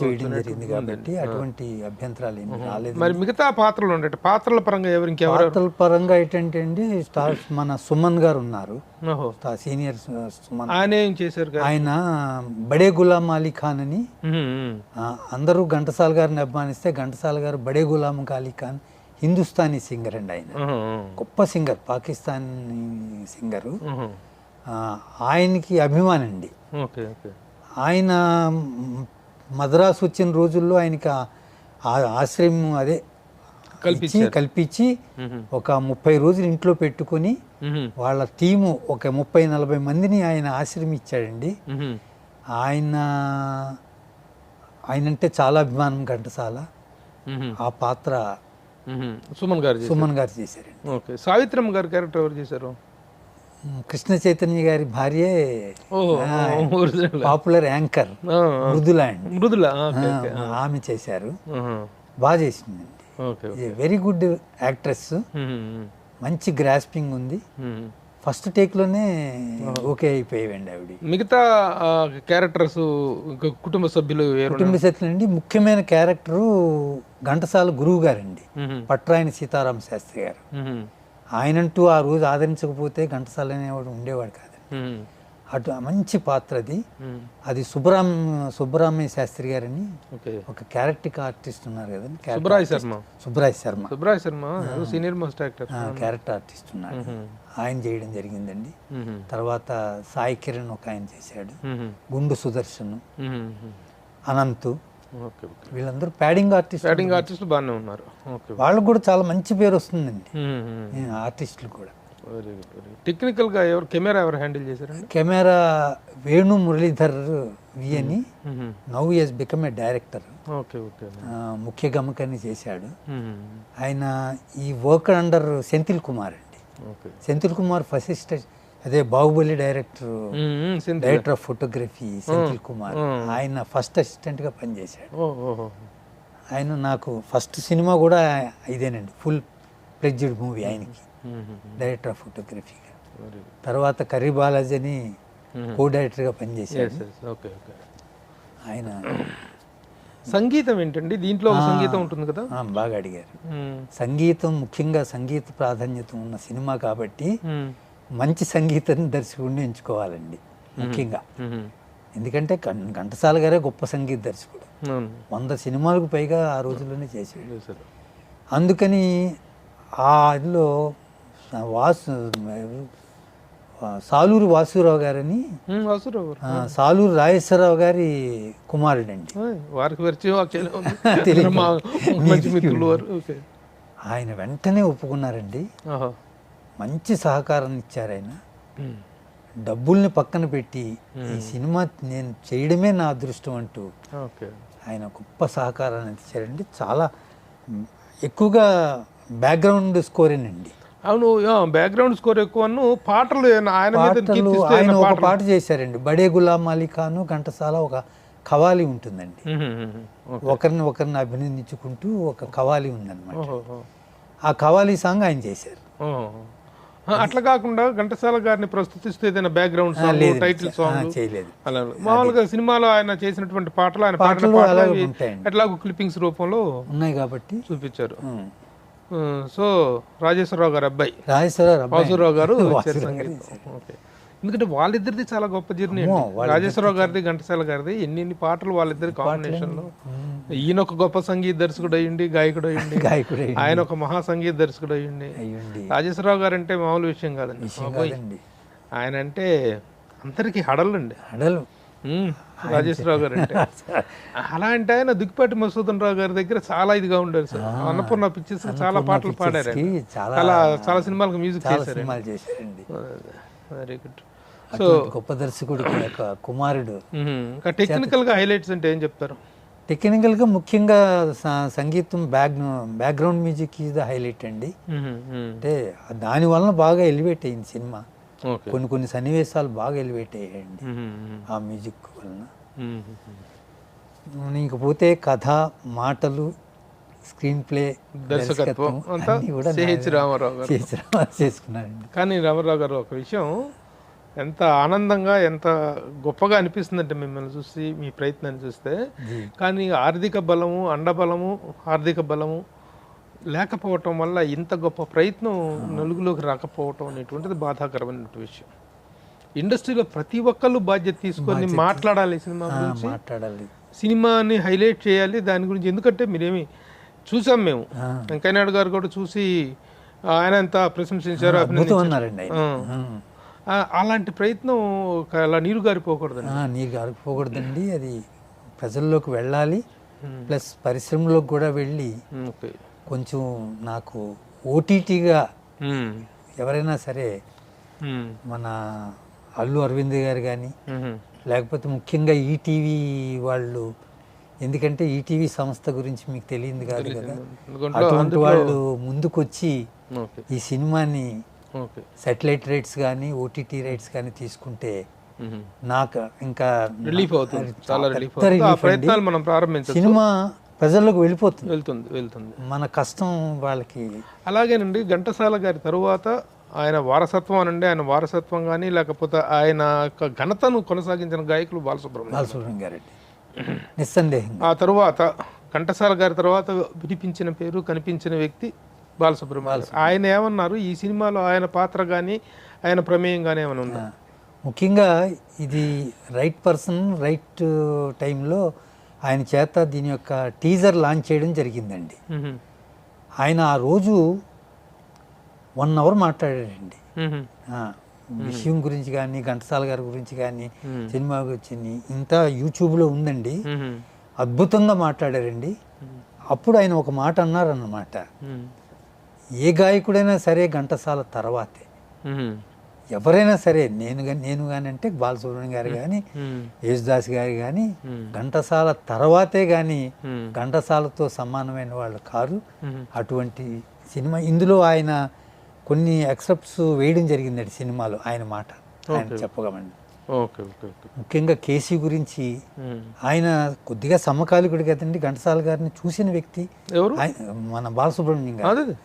చేయడం జరిగింది కాబట్టి అటువంటి అభ్యంతరాలు ఏమి రాలేదు. మరి మిగతా పాత్రలు ఉండే పాత్రల పరంగా పాత్రల పరంగా ఏంటంటే స్టార్స్ మన సుమన్ గారు ఉన్నారు, సీనియర్ సుమన్. ఆయన ఏం చేశారు? ఆయన బడే గులాం అలీ ఖాన్ అని, అందరూ ఘంటసాల గారిని అభిమానిస్తే ఘంటసాల గారు బడే గులాం అలీ ఖాన్ హిందుస్థానీ సింగర్ అండి. ఆయన గొప్ప సింగర్, పాకిస్తానీ సింగరు. ఆయనకి అభిమానండి. ఆయన మద్రాసు వచ్చిన రోజుల్లో ఆయనకి ఆశ్రయం అదే కల్పించి ఒక 30 రోజులు ఇంట్లో పెట్టుకుని వాళ్ళ టీము ఒక 30-40 మందిని ఆయన ఆశ్రయం ఇచ్చాడండి. ఆయనంటే చాలా అభిమానం ఘంటసాల. ఆ పాత్ర సుమన్ గారు చేశారండి. సావిత్రమ్మ గారి క్యారెక్టర్ ఎవరు చేశారు? కృష్ణ చైతన్య గారి భార్యే, పాపులర్ యాంకర్ మృదుల, ఆమె చేశారు. బాగా చేసిందండి. వెరీ గుడ్ యాక్ట్రెస్, మంచి గ్రాస్పింగ్ ఉంది. ఫస్ట్ టేక్ లోనే ఓకే అయిపోయాయండి ఆవిడ. మిగతా క్యారెక్టర్స్ కుటుంబ సభ్యులు అండి. ముఖ్యమైన క్యారెక్టరు ఘంటసాల గురువు గారండి, పట్రాయని సీతారామ శాస్త్రి గారు. ఆయనంటూ ఆ రోజు ఆదరించకపోతే ఘంటసాల అనేవాడు ఉండేవాడు కాదండి. అటు మంచి పాత్ర అది. అది సుబ్బరామయ్య శాస్త్రి గారని ఒక క్యారెక్టర్ ఆర్టిస్ట్ ఉన్నారు కదండి, Subbaraya Sharma senior most actor, character artist ఉన్నారు. ఆయన చేయడం జరిగిందండి. తర్వాత సాయి కిరణ్ ఒక ఆయన చేశాడు, గుండు సుదర్శన్, అనంతు, వీళ్ళందరూ ప్యాడింగ్ ఆర్టిస్టులు బాగానే ఉన్నారు. వాళ్ళకు కూడా చాలా మంచి పేరు వస్తుందండి ఆర్టిస్టులు కూడా. టెక్నికల్ గా కెమెరా ఎవరు హ్యాండిల్ చేశారండి? కెమెరా వేణు మురళీధర్ వి అని, now has become a director, ముఖ్య గమకాన్ని చేశాడు. ఆయన ఈ వర్క్ అండర్ సెంథిల్ కుమార్ అండి. సెంథిల్ కుమార్ ఫస్ట్ అదే Baahubali director of photography Senthil Kumar. ఆయన ఫస్ట్ అసిస్టెంట్ గా పనిచేశాడు. ఆయన నాకు ఫస్ట్ సినిమా కూడా ఇదేనండి, ఫుల్ ప్లెడ్జ్డ్ మూవీ ఆయనకి, డైరెక్టర్ ఆఫ్ ఫోటోగ్రఫీగా. తర్వాత కర్రీ బాలాజీ అని కో డైరెక్టర్గా పనిచేశాడు ఆయన. సంగీతం ఏంటండి దీంట్లో? సంగీతం ఉంటుంది కదా? బాగా అడిగారు. సంగీతం ముఖ్యంగా సంగీత ప్రాధాన్యత ఉన్న సినిమా కాబట్టి మంచి సంగీతం దర్శకుడిని ఎంచుకోవాలండి ముఖ్యంగా. ఎందుకంటే ఘంటసాల గారే గొప్ప సంగీత దర్శకుడు, 100 సినిమాలకు పైగా ఆ రోజుల్లోనే చేశాడు. అందుకని ఆ ఇదిలో సాలూరు వాసురావు గారని, సాలూరు రాజేశ్వరరావు గారి కుమారుడండి. ఆయన వెంటనే ఒప్పుకున్నారండి. మంచి సహకారాన్ని ఇచ్చారు ఆయన. డబ్బుల్ని పక్కన పెట్టి ఈ సినిమా నేను చేయడమే నా అదృష్టం అంటూ ఆయన గొప్ప సహకారాన్ని ఇచ్చారండి. చాలా ఎక్కువగా బ్యాక్గ్రౌండ్ స్కోరేనండి. అవును, బ్యాక్గ్రౌండ్ స్కోర్ ఎక్కువ. పాటలు ఆయన ఒక పాట చేశారండి, బడే గులాం అలీ ఖాన్ ఘంటసాల ఒక కవాలి ఉంటుందండి. ఓకే. ఒకరిని అభినందించుకుంటూ ఒక కవాలి ఉందన్నమాట. ఓహో. ఆ కవాలి సాంగ్ ఆయన చేశారు. ఓహో. అట్లా కాకుండా ఘంటసాల గారిని ప్రస్తుతిస్తూ ఏదైనా బ్యాక్గ్రౌండ్ సాంగ్, లేదు, టైటిల్ సాంగ్ చేయలేదు. అలా మామూలుగా సినిమాలో ఆయన చేసినటువంటి పాటలు, ఆయన పాడిన పాటలు పాటలు అలాగే అవి ఉంటాయండి. ఎట్లాగో క్లిప్పింగ్స్ రూపంలో ఉన్నాయి కాబట్టి చూపించారు. సో రాజేశ్వరరావు గారు అబ్బాయి రాజేశ్వరరావు వాసురావు గారు ఇచ్చారు వాసురావు గారు సంగీతం. ఓకే. ఎందుకంటే వాళ్ళిద్దరిది చాలా గొప్ప జర్నీ అమ్మో, అండి. రాజేశ్వరరావు గారిది, ఘంటసాల గారిది ఎన్ని పాటలు వాళ్ళిద్దరి కాంబినేషన్ లో. ఈయన ఒక గొప్ప సంగీత దర్శకుడు అయ్యిండి, గాయకుడు అయ్యిండి, గాయకుడే ఆయన ఒక మహా సంగీత దర్శకుడు అయ్యిండి. అయ్యండి. రాజేశ్వరరావు గారు అంటే మామూలు విషయం కాదండి. కాదండి. ఆయన అంటే అందరికి హడలండి. హడలు. రాజేశ్వరరావు గారు అంటే అలా అంటే ఆయన దుక్కిపాటి మసూదన్ రావు గారి దగ్గర చాలా ఇదిగా ఉండారు సార్. అన్నపూర్ణ పిక్చర్స్ చాలా పాటలు పాడారు, చాలా సినిమాలకు మ్యూజిక్ చేశారు. సినిమాలు చేశారండి. Very good. అటువంటి గొప్ప దర్శకుడికి ఒక కుమారుడు. ఇంకా టెక్నికల్ గా హైలైట్స్ అంటే ఏం చెప్తారు? టెక్నికల్గా ముఖ్యంగా సంగీతం background music is the highlight అండి. అంటే దాని వలన బాగా ఎలివేట్ అయింది సినిమా. కొన్ని సన్నివేశాలు బాగా ఎలివేట్ అయ్యాయండి ఆ మ్యూజిక్ వలన. ఇంకపోతే కథ, మాటలు, స్క్రీన్ ప్లే, దర్శకత్వం అంతా సిహెచ్ రామారావు గారు చేసుకున్నారండి. కానీ రామారావు గారు ఒక విషయం ఎంత ఆనందంగా, ఎంత గొప్పగా అనిపిస్తుందంటే మిమ్మల్ని చూసి, మీ ప్రయత్నాన్ని చూస్తే. కానీ ఆర్థిక బలము, అండబలము, ఆర్థిక బలము లేకపోవటం వల్ల ఇంత గొప్ప ప్రయత్నం నలుగులోకి రాకపోవటం అనేటువంటిది బాధాకరమైన విషయం. ఇండస్ట్రీలో ప్రతి ఒక్కళ్ళు బాధ్యత తీసుకొని మాట్లాడాలి సినిమా గురించి, మాట్లాడాలి, సినిమాని హైలైట్ చేయాలి దాని గురించి. ఎందుకంటే మీరేమి చూసాం మేము, వెంకయ్యనాయుడు గారు కూడా చూసి ఆయన ఎంత ప్రశంసించారు, అన్నారండి. అలాంటి ప్రయత్నం అలా నీరు గారిపోకూడదండి. నీరు గారిపోకూడదండి. అది ప్రజల్లోకి వెళ్ళాలి, ప్లస్ పరిశ్రమలోకి కూడా వెళ్ళి కొంచెం నాకు ఓటీటీగా ఎవరైనా సరే, మన అల్లు అరవింద్ గారు కానీ, లేకపోతే ముఖ్యంగా ఈటీవీ వాళ్ళు, ఎందుకంటే ఈటీవీ సంస్థ గురించి మీకు తెలియదు కాదు కదా, అటువంటి వాళ్ళు ముందుకొచ్చి ఈ సినిమాని సాటిలైట్ రైట్స్ కానీ, ఓటీటీ రైట్స్ కానీ తీసుకుంటే నాకు ఇంకా రిలీఫ్ అవుతుంది, చాలా రిలీఫ్ అవుతుంది. ఆ ప్రయత్నాలు మనం ప్రారంభించవచ్చు. సినిమా ప్రజల్లోకి వెళ్తుంది. మన కష్టం వాళ్ళకి. అలాగేనండి, ఘంటసాల గారి తరువాత ఆయన వారసత్వం అనండి, ఆయన వారసత్వం కానీ లేకపోతే ఆయన యొక్క ఘనతను కొనసాగించిన గాయకులు బాలసుబ్రహ్మణ్యం గారండి, నిస్సందేహంగా. ఆ తరువాత ఘంటసాల గారి తర్వాత వినిపించిన పేరు, కనిపించిన వ్యక్తి బాలసుబ్రహ్మణ్యం. ఆయన ఏమన్నారు ఈ సినిమాలో, ఆయన పాత్ర కానీ, ఆయన ప్రమేయం కానీ ఏమైనా ఉందా? ముఖ్యంగా ఇది రైట్ పర్సన్ రైట్ టైంలో ఆయన చేత దీని యొక్క టీజర్ లాంచ్ చేయడం జరిగిందండి. ఆయన ఆ రోజు 1 hour మాట్లాడాడండి. విషయం గురించి కానీ, ఘంటసాల గారి గురించి కానీ, సినిమా గురించి ఇంత యూట్యూబ్లో ఉందండి. అద్భుతంగా మాట్లాడారండి. అప్పుడు ఆయన ఒక మాట అన్నారన్నమాట, ఏ గాయకుడైనా సరే ఘంటసాల తర్వాతే, ఎవరైనా సరే, నేను కానీ అంటే బాలసుబ్రహ్మణ్యం గారు కానీ, యేసుదాస్ గారు కానీ, ఘంటసాల తర్వాతే కానీ ఘంటసాలతో సమానమైన వాళ్ళు కారు. అటువంటి సినిమా, ఇందులో ఆయన కొన్ని ఎక్సెప్ట్స్ వేయడం జరిగిందండి సినిమాలో. ఆయన మాట ఆయన చెప్పగలండి. ముఖ్యంగా కేసీ గురించి ఆయన కొద్దిగా సమకాలికుడు కదండి. ఘంటసాల గారిని చూసిన వ్యక్తి మన బాలసుబ్రహ్మణ్యం గారు,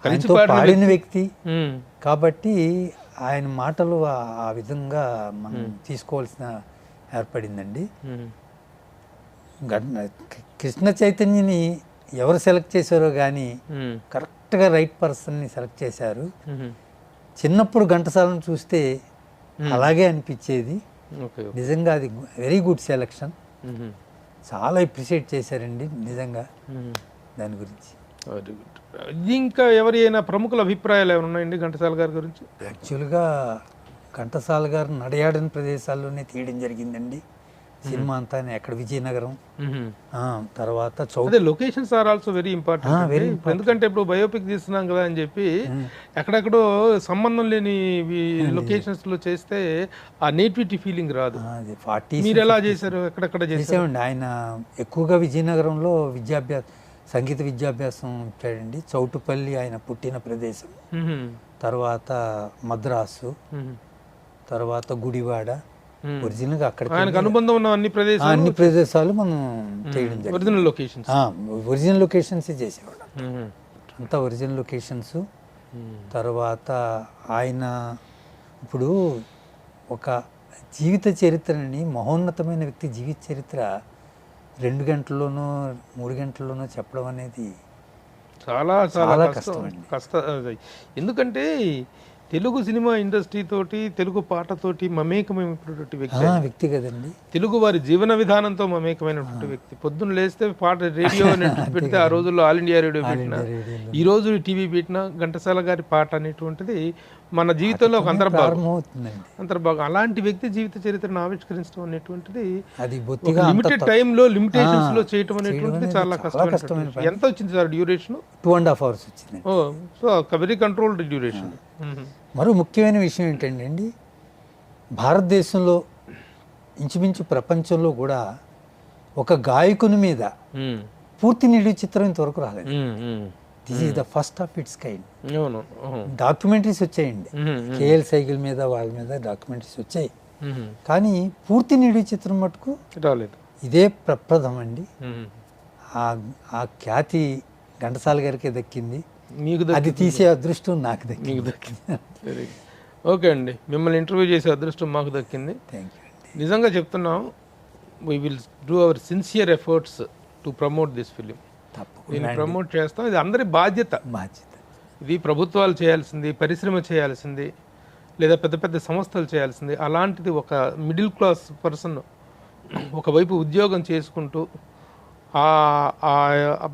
ఆయనతో పాడిన వ్యక్తి కాబట్టి ఆయన మాటలు ఆ విధంగా మనం తీసుకోవాల్సిన ఏర్పడిందండి. కృష్ణ చైతన్యని ఎవరు సెలెక్ట్ చేశారో కానీ కరెక్ట్గా రైట్ పర్సన్ని సెలెక్ట్ చేశారు. చిన్నప్పుడు ఘంటసాలను చూస్తే అలాగే అనిపించేది. నిజంగా అది వెరీ గుడ్ సెలెక్షన్. చాలా అప్రిషియేట్ చేశారండి నిజంగా దాని గురించి. ఇంకా ఎవరైనా ప్రముఖుల అభిప్రాయాలు ఏమైనా ఉన్నాయండి ఘంటసాల గారి గురించి? యాక్చువల్గా ఘంటసాల గారు నడయాడని ప్రదేశాల్లోనే తీయడం జరిగిందండి సినిమా అంతా. ఎక్కడ విజయనగరం, తర్వాత locations are also very important. ఎందుకంటే ఇప్పుడు బయోపిక్ తీస్తున్నాం కదా అని చెప్పి ఎక్కడెక్కడో సంబంధం లేని లొకేషన్స్ లో చేస్తే ఆ నేటివిటీ ఫీలింగ్ రాదు. మీరు ఎలా చేశారు? ఎక్కడెక్కడ చేశారండి? ఆయన ఎక్కువగా విజయనగరంలో సంగీత విద్యాభ్యాసం ఇచ్చాడండి. చౌటుపల్లి ఆయన పుట్టిన ప్రదేశం, తర్వాత మద్రాసు, తర్వాత గుడివాడ, ఒరిజినల్గా అక్కడికి ఆయనకు అనుబంధం ఉన్న అన్ని ప్రదేశాలు అన్ని ప్రదేశాలు మనం చేయడం జరిగింది. Original locations. ఒరిజినల్ లొకేషన్స్ చేసేవాళ్ళం, అంతా ఒరిజినల్ లొకేషన్స్. తర్వాత ఆయన ఇప్పుడు ఒక జీవిత చరిత్రని, మహోన్నతమైన వ్యక్తి జీవిత చరిత్ర 2 గంటల్లోనో 3 గంటల్లోనో చెప్పడం అనేది చాలా చాలా కష్టం. ఎందుకంటే తెలుగు సినిమా ఇండస్ట్రీ తోటి, తెలుగు పాటతోటి మమేకమైనటువంటి వ్యక్తి కదండి. తెలుగు వారి జీవన విధానంతో మమేకమైనటువంటి వ్యక్తి. పొద్దున్న లేస్తే పాట రేడియో పెడితే, ఆ రోజుల్లో ఆల్ ఇండియా రేడియో పెట్టినా, ఈ రోజు టీవీ పెట్టినా ఘంటసాల గారి పాట అనేటువంటిది మన జీవితంలో ఒక అంతర్భాగం. అలాంటి వ్యక్తి జీవిత చరిత్రను ఆవిష్కరించడం అనేటువంటిది లిమిటెడ్ టైంలో, లిమిటేషన్స్ లో చేయటం అనేటువంటిది చాలా కష్టమైన. ఎంత వచ్చింది సార్ డ్యూరేషన్? 2.5 hours వచ్చింది. So very controlled duration. మరో ముఖ్యమైన విషయం ఏంటంటే అండి, భారతదేశంలో ఇంచుమించు ప్రపంచంలో కూడా ఒక గాయకుని మీద పూర్తి నిడివి చిత్రం ఇంతవరకు రాలేదు. This is the first of it's kind. Documentaries వచ్చాయండి, కేఎల్ సైకిల్ మీద వాళ్ళ మీద డాక్యుమెంటరీస్ వచ్చాయి, కానీ పూర్తి నిడివి చిత్రం మటుకు రాలేదు. ఇదే ప్రప్రథం అండి. ఆ ఖ్యాతి ఘంటసాల గారికి దక్కింది, అది తీసే అదృష్టం నాకు దక్కింది. ఓకే అండి, మిమ్మల్ని ఇంటర్వ్యూ చేసే అదృష్టం మాకు దక్కింది. థ్యాంక్ యూ అండి. నిజంగా చెప్తున్నాం, we will do our sincere efforts to promote this film. దీన్ని ప్రమోట్ చేస్తాం. ఇది అందరి బాధ్యత. ఇది ప్రభుత్వాలు చేయాల్సింది, పరిశ్రమ చేయాల్సింది, లేదా పెద్ద పెద్ద సంస్థలు చేయాల్సింది. అలాంటిది ఒక మిడిల్ క్లాస్ పర్సన్ ఒకవైపు ఉద్యోగం చేసుకుంటూ ఆ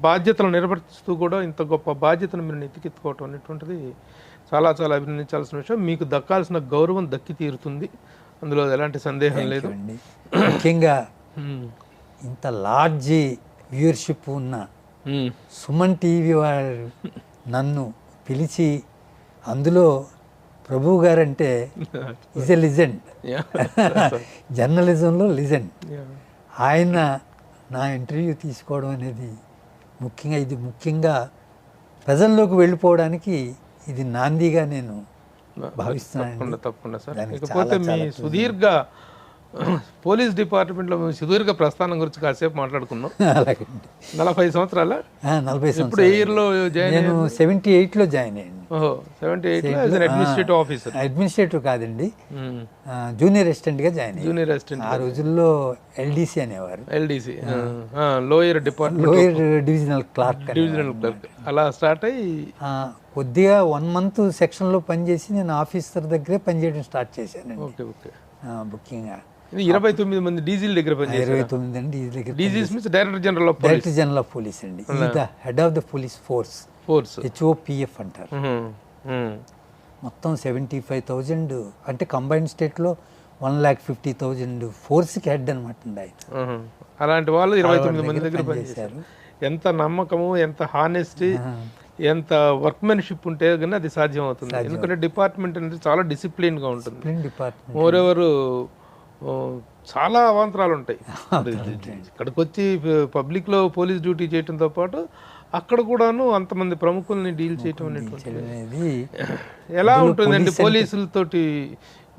బాధ్యతలు నిర్వర్తిస్తూ కూడా ఇంత గొప్ప బాధ్యతను మీరు నెత్తికెత్తుకోవటం అనేటువంటిది చాలా చాలా అభినందించాల్సిన విషయం. మీకు దక్కాల్సిన గౌరవం దక్కి తీరుతుంది, అందులో ఎలాంటి సందేహం లేదు. ముఖ్యంగా ఇంత లార్జ్ వ్యూవర్షిప్ ఉన్న సుమన్ టీవీ వారు నన్ను పిలిచి, అందులో ప్రభు గారు అంటే ఈజ్ ఎ లిజెండ్, జర్నలిజంలో లిజెండ్. ఆయన నా ఇంటర్వ్యూ తీసుకోవడం అనేది ముఖ్యంగా ప్రజల్లోకి వెళ్ళిపోవడానికి ఇది నాందిగా నేను భావిస్తున్నాను. తప్పకుండా సార్. ఇకపోతే మీ సుదీర్ఘ పోలీస్ డిపార్ట్మెంట్లో సుదీర్ఘ ప్రస్థానం గురించి కాసేపు మాట్లాడుకున్నాం. 40 సంవత్సరాల 40 ఇప్పుడు ఏ ఇయర్లో జాయిన్? నేను 78లో జాయిన్ అయ్యాను. 78లో అడ్మినిస్ట్రేటివ్ ఆఫీసర్. అడ్మినిస్ట్రేటివ్ కాదండి, జూనియర్ అసిస్టెంట్ గా జాయిన్ అయ్యాను. Junior assistant. ఆ రోజుల్లో ఎల్డీసీ అనేవారు. LDC, lower department, lower divisional clerk. అలా స్టార్ట్ అయ్యి కొద్దిగా 1 month సెక్షన్లో పనిచేసి నేను ఆఫీసర్ దగ్గరే పనిచేయడం స్టార్ట్ చేశాను. Okay okay. ముఖ్యంగా 29 మంది డీజీల దగ్గర పనిచేశారు. 29 అండి డీజీ దగ్గర. DGs means director general of police అండి. The head of the police force, HOPF అంటారు. మొత్తం 75,000 అంటే కంబైన్డ్ స్టేట్లో 1,50,000 ఫోర్స్కి హెడ్ అనమాట ఆయన. అలాంటి వాళ్ళు 29 మంది దగ్గర పనిచేశారు. ఎంత నమ్మకము, ఎంత హానెస్టీ, ఎంత వర్క్మెన్షిప్ ఉంటే కానీ అది సాధ్యం అవుతుంది. ఎందుకంటే డిపార్ట్మెంట్ అనేది చాలా డిసిప్లిన్గా ఉంటుంది. మోర్ ఎవర్ చాలా అవాంతరాలు ఉంటాయి. ఇక్కడికి వచ్చి పబ్లిక్లో పోలీస్ డ్యూటీ చేయడంతో పాటు అక్కడ కూడాను అంతమంది ప్రముఖుల్ని డీల్ చేయటం అనేటువంటిది ఎలా ఉంటుందండి పోలీసులతోటి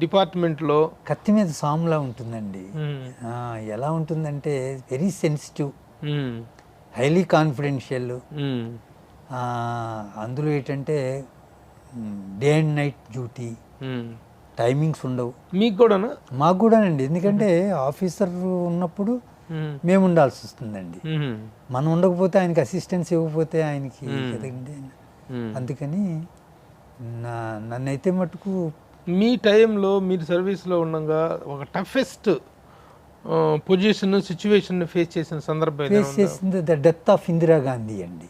డిపార్ట్మెంట్లో? కత్తి మీద సాములా ఉంటుందండి. ఎలా ఉంటుందంటే వెరీ సెన్సిటివ్, హైలీ కాన్ఫిడెన్షియల్. అందులో ఏంటంటే day and night duty, timings ఉండవు. మీకు కూడా? మాకు కూడానండి. ఎందుకంటే ఆఫీసర్ ఉన్నప్పుడు మేము ఉండాల్సి వస్తుందండి. మనం ఉండకపోతే ఆయనకి అసిస్టెన్స్ ఇవ్వకపోతే ఆయనకి కదండి. అందుకని నన్నైతే మటుకు మీ టైంలో మీరు సర్వీస్లో ఉండగా ఒక టఫెస్ట్ పొజిషన్ సిచ్యువేషన్ ఫేస్ చేసిన సందర్భం? ఫేస్ చేసింది ద డెత్ ఆఫ్ ఇందిరాగాంధీ అండి.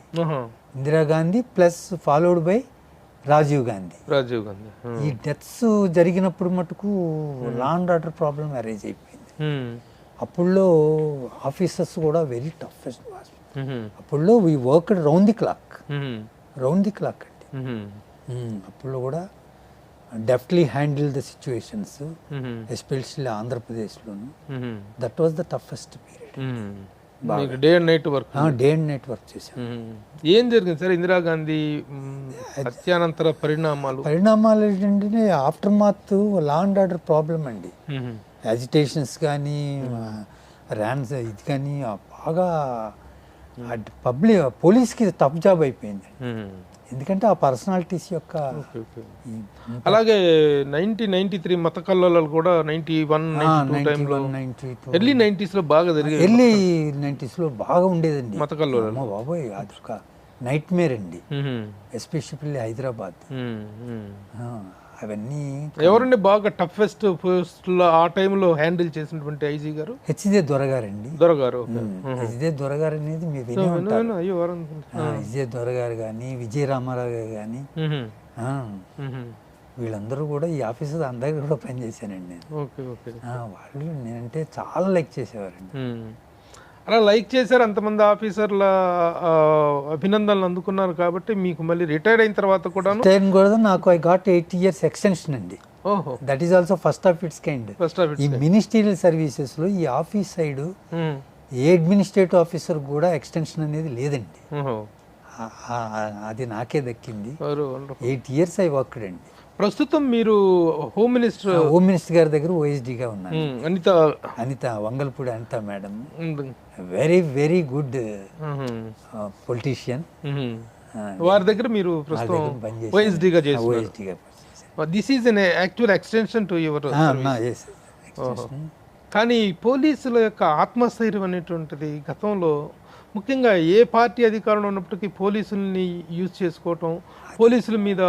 Indira Gandhi plus followed by Rajiv Gandhi. ఈ డెత్స్ జరిగినప్పుడు మటుకు లా అండ్ ఆర్డర్ ప్రాబ్లం అరైజ్ అయిపోయింది. అప్పుడులో ఆఫీసర్స్ కూడా వెరీ టఫెస్ట్. అప్పుడులో we worked round the clock అండి. అప్పుడులో కూడా డెఫ్ట్లీ handle the situations, especially ఆంధ్రప్రదేశ్లోను. That was the toughest period. Day and night work చేశాను. ఏం జరిగింది సార్ ఇందిరాగాంధీ హత్యానంతర పరిణామాలు? ఏంటంటే after math law and order problem అండి. యాజిటేషన్స్ కానీ ర్యాన్స్ ఇది కానీ బాగా పోలీస్కి టఫ్ జాబ్ అయిపోయింది. ఎందుకంటే ఆ పర్సనాలిటీస్ యొక్క అలాగే 1993 మత కల్లోలాలు కూడా 91 టైంలో ఎర్లీ 90s లో బాగా జరిగాయి. ఎర్లీ 90s లో బాగా ఉండేదండి మత కల్లోలాలు. బాబోయ్ అదొక నైట్ మేర్ అండి, ఎస్పెషల్లీ హైదరాబాద్. అవన్నీ ఎవరండి బాగా టఫెస్ట్ పోస్ట్లో ఆ టైంలో హ్యాండిల్ చేసినటువంటి ఐజీ గారు? హెచ్దే దొరగారండి. దొరగారు. హెచ్దే దొరగారు అనేది మీరు వినే ఉంటారు. హెచ్దే దొరగారు కానీ విజయ రామారావు గారు కానీ వీళ్ళందరూ కూడా ఈ ఆఫీసర్ అందరికీ కూడా పనిచేశానండి నేను. వాళ్ళు నేనంటే చాలా లైక్ చేసేవారండి. అలా లైక్ చేశారు, అంతమంది ఆఫీసర్ల అభినందనలు అందుకున్నారు కాబట్టి మీకు మళ్ళీ రిటైర్డ్ అయిన తర్వాత కూడా నాకు ఐ గాట్ 8 years ఎక్స్టెన్షన్ అండి. That is also first of it's kind. ఈ మినిస్టీరియల్ సర్వీసెస్ లో ఈ ఆఫీస్ సైడ్ ఏ అడ్మినిస్ట్రేటివ్ ఆఫీసర్ కూడా ఎక్స్టెన్షన్ అనేది లేదండి. అది నాకే దక్కింది. 8 years ఐ వర్క్డ్ అండి. ప్రస్తుతం మీరు హోమ్ మినిస్టర్ గారి దగ్గర ఓఎస్డీగా ఉన్నాను. Anitha Vangalapudi Anitha madam, very very good politician. వారి దగ్గర మీరు ప్రస్తుతం ఓఎస్డీగా చేస్తున్నారు. This is an actual extension to your service. కానీ పోలీసుల యొక్క ఆత్మస్థైర్యం అనేటువంటిది గతంలో ముఖ్యంగా ఏ పార్టీ అధికారంలో ఉన్నప్పటికీ పోలీసుల్ని యూజ్ చేసుకోవటం, పోలీసుల మీద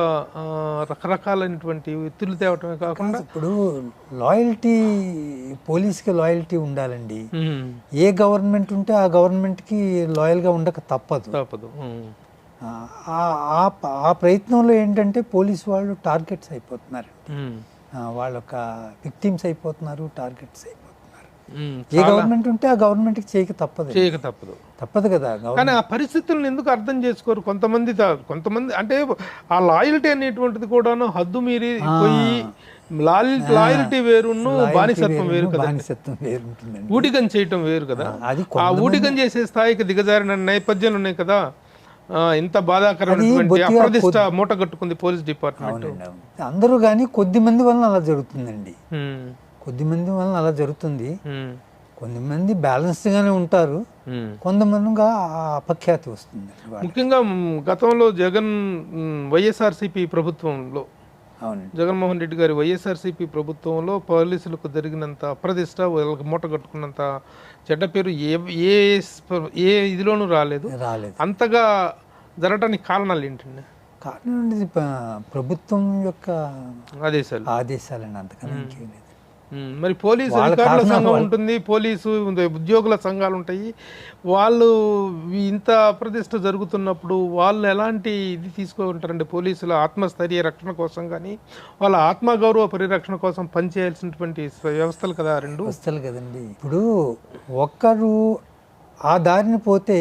రకరకాలైనటువంటి ఒత్తిళ్లు తేవటమే కాకుండా ఇప్పుడు లాయల్టీ, పోలీస్కి లాయల్టీ ఉండాలండి. ఏ గవర్నమెంట్ ఉంటే ఆ గవర్నమెంట్కి లాయల్గా ఉండక తప్పదు. ఆ ప్రయత్నంలో ఏంటంటే పోలీసు వాళ్ళు టార్గెట్స్ అయిపోతున్నారు, వాళ్ళ విక్టిమ్స్ అయిపోతున్నారు, టార్గెట్స్ అయిపోతున్నారు. ఏ గవర్నమెంట్ ఉంటే ఆ గవర్నమెంట్ కి చేయక తప్పదు కదా. కానీ ఆ పరిస్థితులను ఎందుకు అర్థం చేసుకోరు కొంతమంది అంటే ఆ లాయల్టీ అనేటువంటిది కూడాను హద్దు మీరి పోయి, లాయల్టీ వేరును బానిసత్వం వేరు కదా. ఊడిగం చేయటం వేరు కదా. ఆ ఊడిగం చేసే స్థాయికి దిగజారిన నేపథ్యాలు ఉన్నాయి కదా. ఇంత బాధాకరమైనటువంటి అప్రదిష్ట మూట కట్టుకుంది పోలీస్ డిపార్ట్మెంట్. అందరూ కానీ కొద్ది మంది వలన అలా జరుగుతుందండి. కొద్దిమంది వలన అలా జరుగుతుంది. కొంతమంది బ్యాలెన్స్డ్ గానే ఉంటారు, కొంతమందిగా అపఖ్యాతి వస్తుంది. ముఖ్యంగా గతంలో వైఎస్ఆర్సీపీ ప్రభుత్వంలో, జగన్మోహన్ రెడ్డి గారి వైఎస్ఆర్సీపీ ప్రభుత్వంలో పోలీసులకు జరిగినంత అప్రదిష్ట, వాళ్ళకి మూట కట్టుకున్నంత చెడ్డ పేరు ఏ ఇదిలోనూ రాలేదు. అంతగా జరగడానికి కారణాలు ఏంటండి? కారణం ప్రభుత్వం యొక్క ఆదేశాలండి, అంతకన్నా ఇంకేం లేదు. మరి పోలీసు అధికారుల సంఘం ఉంటుంది, పోలీసు ఉద్యోగుల సంఘాలు ఉంటాయి. వాళ్ళు ఇంత అప్రతిష్ట జరుగుతున్నప్పుడు వాళ్ళు ఎలాంటి ఇది తీసుకుంటారండి? పోలీసుల ఆత్మస్థైర్య రక్షణ కోసం కానీ వాళ్ళ ఆత్మగౌరవ పరిరక్షణ కోసం పనిచేయాల్సినటువంటి వ్యవస్థలు కదా, రెండు వ్యవస్థలు కదండి. ఇప్పుడు ఒక్కరు ఆ దారిని పోతే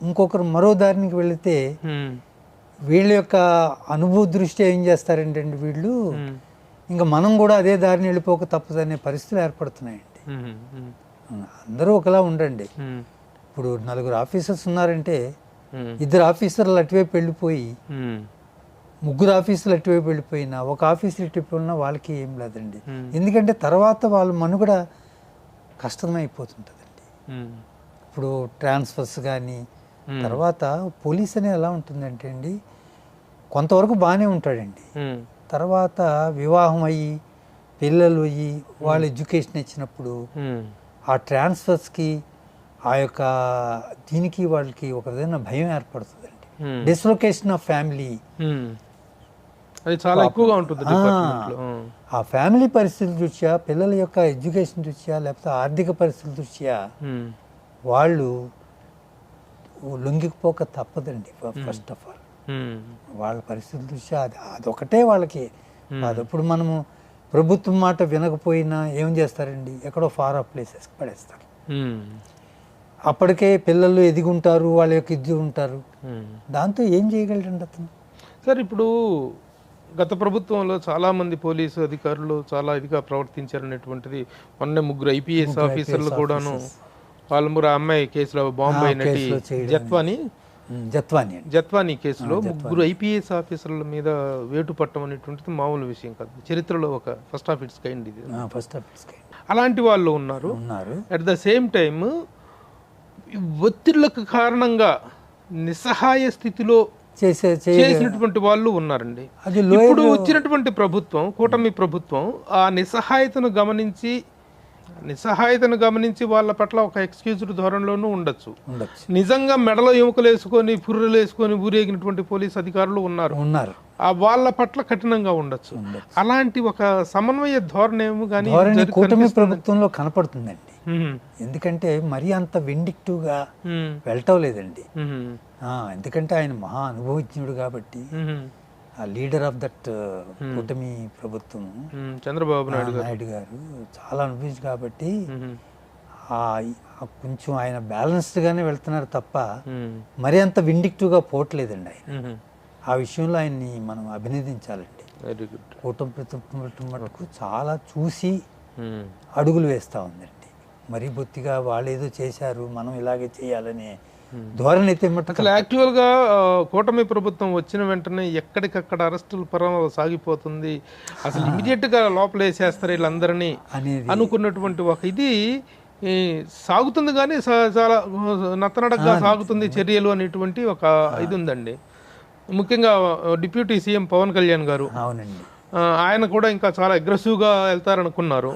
ఇంకొకరు మరో దారికి వెళితే వీళ్ళ యొక్క అనుభవ దృష్ట్యా ఏం చేస్తారంటే వీళ్ళు ఇంకా మనం కూడా అదే దారిని వెళ్ళిపోక తప్పదనే పరిస్థితులు ఏర్పడుతున్నాయండి. అందరూ ఒకలా ఉండండి. ఇప్పుడు 4 ఆఫీసర్స్ ఉన్నారంటే 2 ఆఫీసర్లు అటువైపు వెళ్ళిపోయి 3 ఆఫీసులు అటువైపు వెళ్ళిపోయినా, ఒక ఆఫీసర్ ఇటువైపు వెళ్ళినా వాళ్ళకి ఏం లేదండి. ఎందుకంటే తర్వాత వాళ్ళ మనుగడ కష్టమైపోతుంటుందండి. ఇప్పుడు ట్రాన్స్ఫర్స్ కానీ తర్వాత పోలీస్ అనేది ఎలా ఉంటుందంటే అండి, కొంతవరకు బాగానే ఉంటాడండి. తర్వాత వివాహం అయ్యి పిల్లలు అయ్యి వాళ్ళ ఎడ్యుకేషన్ ఇచ్చినప్పుడు ఆ ట్రాన్స్ఫర్స్కి ఆ యొక్క దీనికి వాళ్ళకి ఒక విధంగా భయం ఏర్పడుతుందండి. డిస్లొకేషన్ ఆఫ్ ఫ్యామిలీ అది చాలా ఎక్కువగా ఉంటుంది. ఆ ఫ్యామిలీ పరిస్థితుల దృష్ట్యా, పిల్లల యొక్క ఎడ్యుకేషన్ దృష్ట్యా, లేకపోతే ఆర్థిక పరిస్థితుల దృష్ట్యా వాళ్ళు లొంగిపోక తప్పదండి. ఫస్ట్ ఆఫ్ ఆల్ వాళ్ళ పరిస్థితుల దృష్ట్యా అదొకటే వాళ్ళకి. అదప్పుడు మనము ప్రభుత్వం మాట వినకపోయినా ఏం చేస్తారండి, ఎక్కడో ఫార్ ఆఫ్ ప్లేసెస్కి పడేస్తారు. అప్పటికే పిల్లలు ఎదిగి ఉంటారు, వాళ్ళ యొక్క ఇది ఉంటారు, దాంతో ఏం చేయగలరండి అతను. సార్, ఇప్పుడు గత ప్రభుత్వంలో చాలామంది పోలీసు అధికారులు చాలా ఇదిగా ప్రవర్తించారనేటువంటిది మొన్న 3 IPS ఆఫీసర్లు కూడాను పాలమూరు అమ్మాయి కేసులో బాంబే నటి జత్వానీ కేసులో 3 IPS ఆఫీసర్ల మీద వేటు పట్టడం అనేటువంటిది మామూలు విషయం కాదు. చరిత్రలో ఒక ఫస్ట్ ఆఫ్ ఇట్స్ కైండ్ ఇది. అలాంటి వాళ్ళు ఉన్నారు. ఉన్నారు. అట్ ద సేమ్ టైమ్ ఒత్తిళ్లకు కారణంగా నిస్సహాయ స్థితిలో చేసినటువంటి వాళ్ళు ఉన్నారండి. అది ఇప్పుడు వచ్చినటువంటి ప్రభుత్వం, కూటమి ప్రభుత్వం ఆ నిస్సహాయతను గమనించి వాళ్ళ పట్ల ఒక ఎక్స్క్యూజ్డ్ ధోరణిలోనూ ఉండొచ్చు. నిజంగా మెడలో ఎముకలు వేసుకొని పుర్రెలు వేసుకొని ఊరేగినటువంటి పోలీస్ అధికారులు ఉన్నారు. ఆ వాళ్ళ పట్ల కఠినంగా ఉండొచ్చు. అలాంటి ఒక సమన్వయ ధోరణి ఏమో కానీ కూటమి ప్రభుత్వంలో కనపడుతుందండి. ఎందుకంటే మరీ అంత విండిక్టివ్గా వెళ్ళటం లేదండి. ఎందుకంటే ఆయన మహా అనుభవజ్ఞుడు కాబట్టి, ఆ లీడర్ ఆఫ్ దట్ కూటమి ప్రభుత్వం చంద్రబాబు నాయుడు గారు చాలా అనుభవించు కాబట్టి కొంచెం ఆయన బ్యాలెన్స్డ్ గానే వెళ్తున్నారు తప్ప మరీ అంత విండిక్టివ్గా పోవట్లేదండి ఆయన. ఆ విషయంలో ఆయన్ని మనం అభినందించాలండి. కూటమి ప్రభుత్వం మటుకు చాలా చూసి అడుగులు వేస్తూ ఉందండి. మరీ బొత్తిగా వాళ్ళు ఏదో చేశారు మనం ఇలాగే చేయాలనే ధోరణి అయితే అసలు యాక్చువల్గా కూటమి ప్రభుత్వం వచ్చిన వెంటనే ఎక్కడికక్కడ అరెస్టుల పరం సాగిపోతుంది, అసలు ఇమీడియట్గా లోపల వేసేస్తారు వీళ్ళందరినీ అనుకున్నటువంటి ఒక ఇది సాగుతుంది. కానీ చాలా నత్తనడకగా సాగుతుంది చర్యలు అనేటువంటి ఒక ఇది ఉందండి. ముఖ్యంగా డిప్యూటీ సీఎం పవన్ కళ్యాణ్ గారు, అవునండి, ఆయన కూడా ఇంకా చాలా అగ్రెసివ్గా వెళ్తారనుకున్నారు.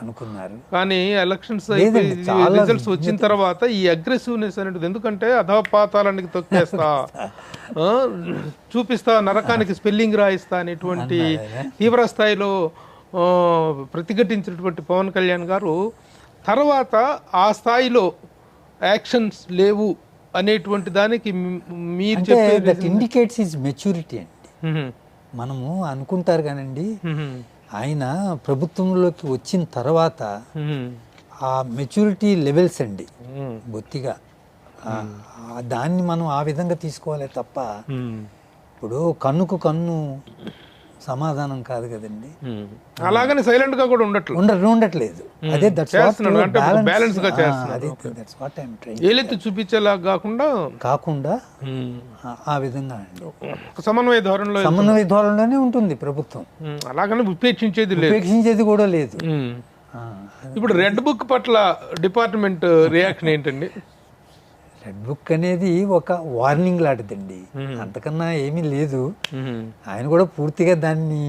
కానీ ఎలక్షన్స్ రిజల్ట్స్ వచ్చిన తర్వాత ఈ అగ్రెసివ్నెస్ అనేది, ఎందుకంటే అధపాతాలానికి తొక్కేస్తా, చూపిస్తా, నరకానికి స్పెల్లింగ్ రాయిస్తా అనేటువంటి తీవ్ర స్థాయిలో ప్రతిఘటించినటువంటి పవన్ కళ్యాణ్ గారు తర్వాత ఆ స్థాయిలో యాక్షన్స్ లేవు అనేటువంటి దానికి మీరు చెప్పేది ఇండికేట్స్ ఇస్ మెచ్యూరిటీ అండి. మనము అనుకుంటారు కానండి, ఆయన ప్రభుత్వంలోకి వచ్చిన తర్వాత ఆ మెచ్యూరిటీ లెవెల్స్ అండి బొత్తిగా దాన్ని మనం ఆ విధంగా తీసుకోవాలి తప్ప ఇప్పుడు కన్నుకు కన్ను సమాధానం కాదు కదండి. అలాగని సైలెంట్ గా కూడా ఉండట్లేదు. అదే ఏలెత్తి చూపించేలా కాకుండా ఆ విధంగా అండి సమన్వయ ధోరణిలోనే ఉంటుంది ప్రభుత్వం. అలాగని ఉపేక్షించేది కూడా లేదు. ఇప్పుడు రెడ్ బుక్ పట్ల డిపార్ట్మెంట్ రియాక్షన్ ఏంటండి? రెడ్ బుక్ అనేది ఒక వార్నింగ్ లాంటిదండి, అంతకన్నా ఏమీ లేదు. ఆయన కూడా పూర్తిగా దాన్ని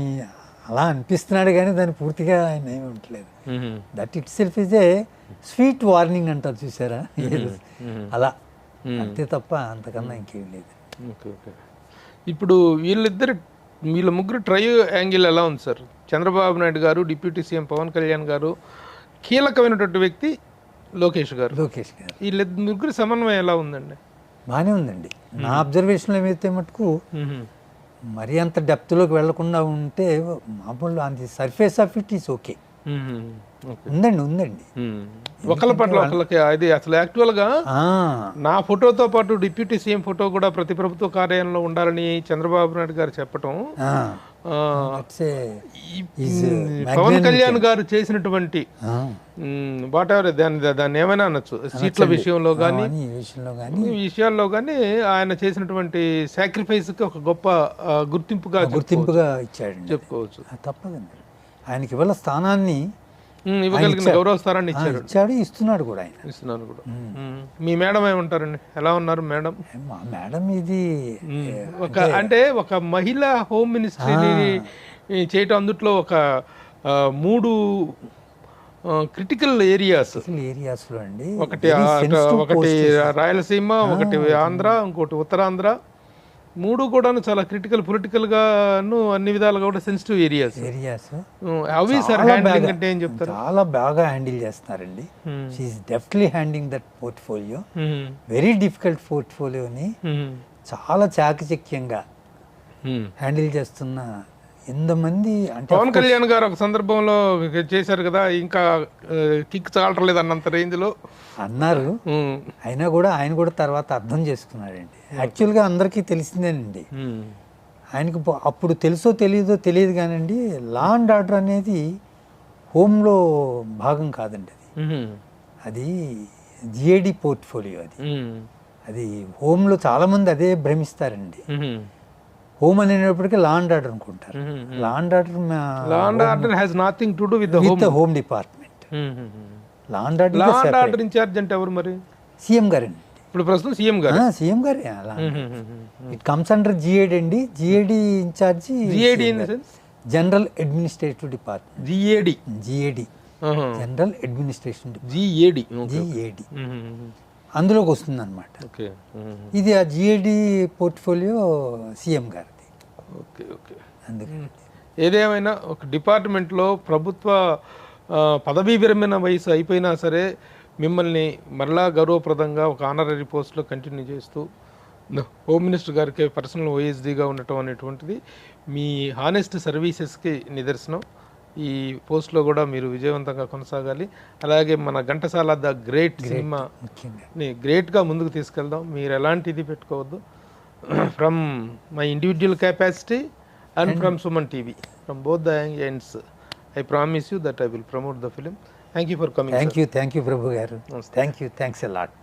అలా అనిపిస్తున్నాడు కానీ దాన్ని పూర్తిగా ఆయన ఏమి ఉండలేదు. That it self is a sweet warning అంటారు చూసారా, అలా అంతే తప్ప అంతకన్నా ఇంకేం లేదు. ఇప్పుడు వీళ్ళ ముగ్గురు ట్రయో యాంగిల్ ఎలా ఉంది సార్? చంద్రబాబు నాయుడు గారు, డిప్యూటీ సీఎం పవన్ కళ్యాణ్ గారు, కీలకమైనటువంటి వ్యక్తి లోకేష్ గారు. వీళ్ళ ముగ్గురు సమన్వయం ఎలా ఉందండి? బాగానే ఉందండి. నా అబ్జర్వేషన్లో ఏమైతే మటుకు మరీ అంత డెప్త్లోకి వెళ్లకుండా ఉంటే మామూలు అంత surface of it is okay. ఉందండి. ఒకళ్ళ పట్ల ఒకళ్ళకి అది అసలు యాక్చువల్గా నా ఫోటోతో పాటు డిప్యూటీ సీఎం ఫోటో కూడా ప్రతి ప్రభుత్వ కార్యాలయంలో ఉండాలని చంద్రబాబు నాయుడు గారు చెప్పటం, పవన్ కళ్యాణ్ గారు చేసినటువంటి వాట్ ఎవర్ దాన్ని ఏమైనా అనొచ్చు, సీట్ల విషయంలో కానీ ఈ విషయాల్లో కానీ ఆయన చేసినటువంటి సాక్రిఫైస్ కి ఒక గొప్ప గుర్తింపుగా ఇచ్చాడు చెప్పుకోవచ్చు. తప్పదండి, ఆయనకి ఇవాళ స్థానాన్ని ఇవ్వగలిగిన గౌరవ స్థానాన్ని ఇచ్చాడు, ఇస్తున్నాడు కూడా. మీ మేడం ఏమంటారండి? ఎలా ఉన్నారు మేడం? మేడం ఇది అంటే ఒక మహిళా హోమ్ మినిస్ట్రీని చేయటం, అందుట్లో ఒక 3 క్రిటికల్ ఏరియాస్లో అండి, ఒకటి రాయలసీమ, ఒకటి ఆంధ్ర, ఇంకోటి ఉత్తరాంధ్ర, 3 కూడా చాలా క్రిటికల్, పొలిటికల్ గాను అన్ని విధాలుగా కూడా సెన్సిటివ్ ఏరియాస్. అవి సార్ హ్యాండిలింగ్ అంటే ఏం చెప్తారు? చాలా బాగా హ్యాండిల్ చేస్తున్నారండి. She's definitely handling that portfolio, very difficult పోర్ట్ఫోలియోని చాలా చాకచక్యంగా హ్యాండిల్ చేస్తున్న ఎంతమంది అంటే పవన్ కళ్యాణ్ గారు ఒక సందర్భంలో చేశారు కదా, ఇంకా కిక్ చాలట్లేదు అన్నంత రేంజ్ లో అన్నారు. అయినా కూడా ఆయన కూడా తర్వాత అర్థం చేసుకున్నాడండి. యాక్చువల్గా అందరికీ తెలిసిందేనండి, ఆయనకు అప్పుడు తెలుసో తెలియదు కానండి, లా అండ్ ఆర్డర్ అనేది హోమ్లో భాగం కాదండి. అది జిఏడి పోర్ట్ఫోలియో. అది హోమ్లో చాలామంది అదే భ్రమిస్తారండి. హోమ్ అనేటప్పటికీ లా అండ్ ఆర్డర్ అనుకుంటారు. Law and order has nothing to do with the home department. Law and law and order order in charge అంటే ఎవరు మరి? సీఎం గారండి. ఇప్పుడు ప్రస్తుతం CM garu. CM garu it comes under GAD అండి. GAD in charge GAD in the sense general administrative department. GAD GAD general administration GAD GAD అందులోకి వస్తుంది అనమాట. ఓకే ఇది ఆ జిఏడి పోర్ట్ఫోలియో సీఎం గారిది. Okay okay. అందుకని ఏదేమైనా ఒక డిపార్ట్మెంట్లో ప్రభుత్వ పదవీ విరమణ వయసు అయిపోయినా సరే మిమ్మల్ని మరలా గౌరవప్రదంగా ఒక ఆనరరీ పోస్ట్లో కంటిన్యూ చేస్తూ హోమ్ మినిస్టర్ గారికి పర్సనల్ ఓఎస్డీగా ఉండటం అనేటువంటిది మీ హానెస్ట్ సర్వీసెస్కి నిదర్శనం. ఈ పోస్ట్లో కూడా మీరు విజయవంతంగా కొనసాగాలి. అలాగే మన ఘంటసాల ద గ్రేట్ సినిమాని గ్రేట్గా ముందుకు తీసుకెళ్దాం. మీరు ఎలాంటి ఇది పెట్టుకోవద్దు. From my individual capacity and from Suman TV, from both the ends, I promise you that I will promote the film. Thank you for coming. Thank you Prabhu garu. Thank you, thanks a lot.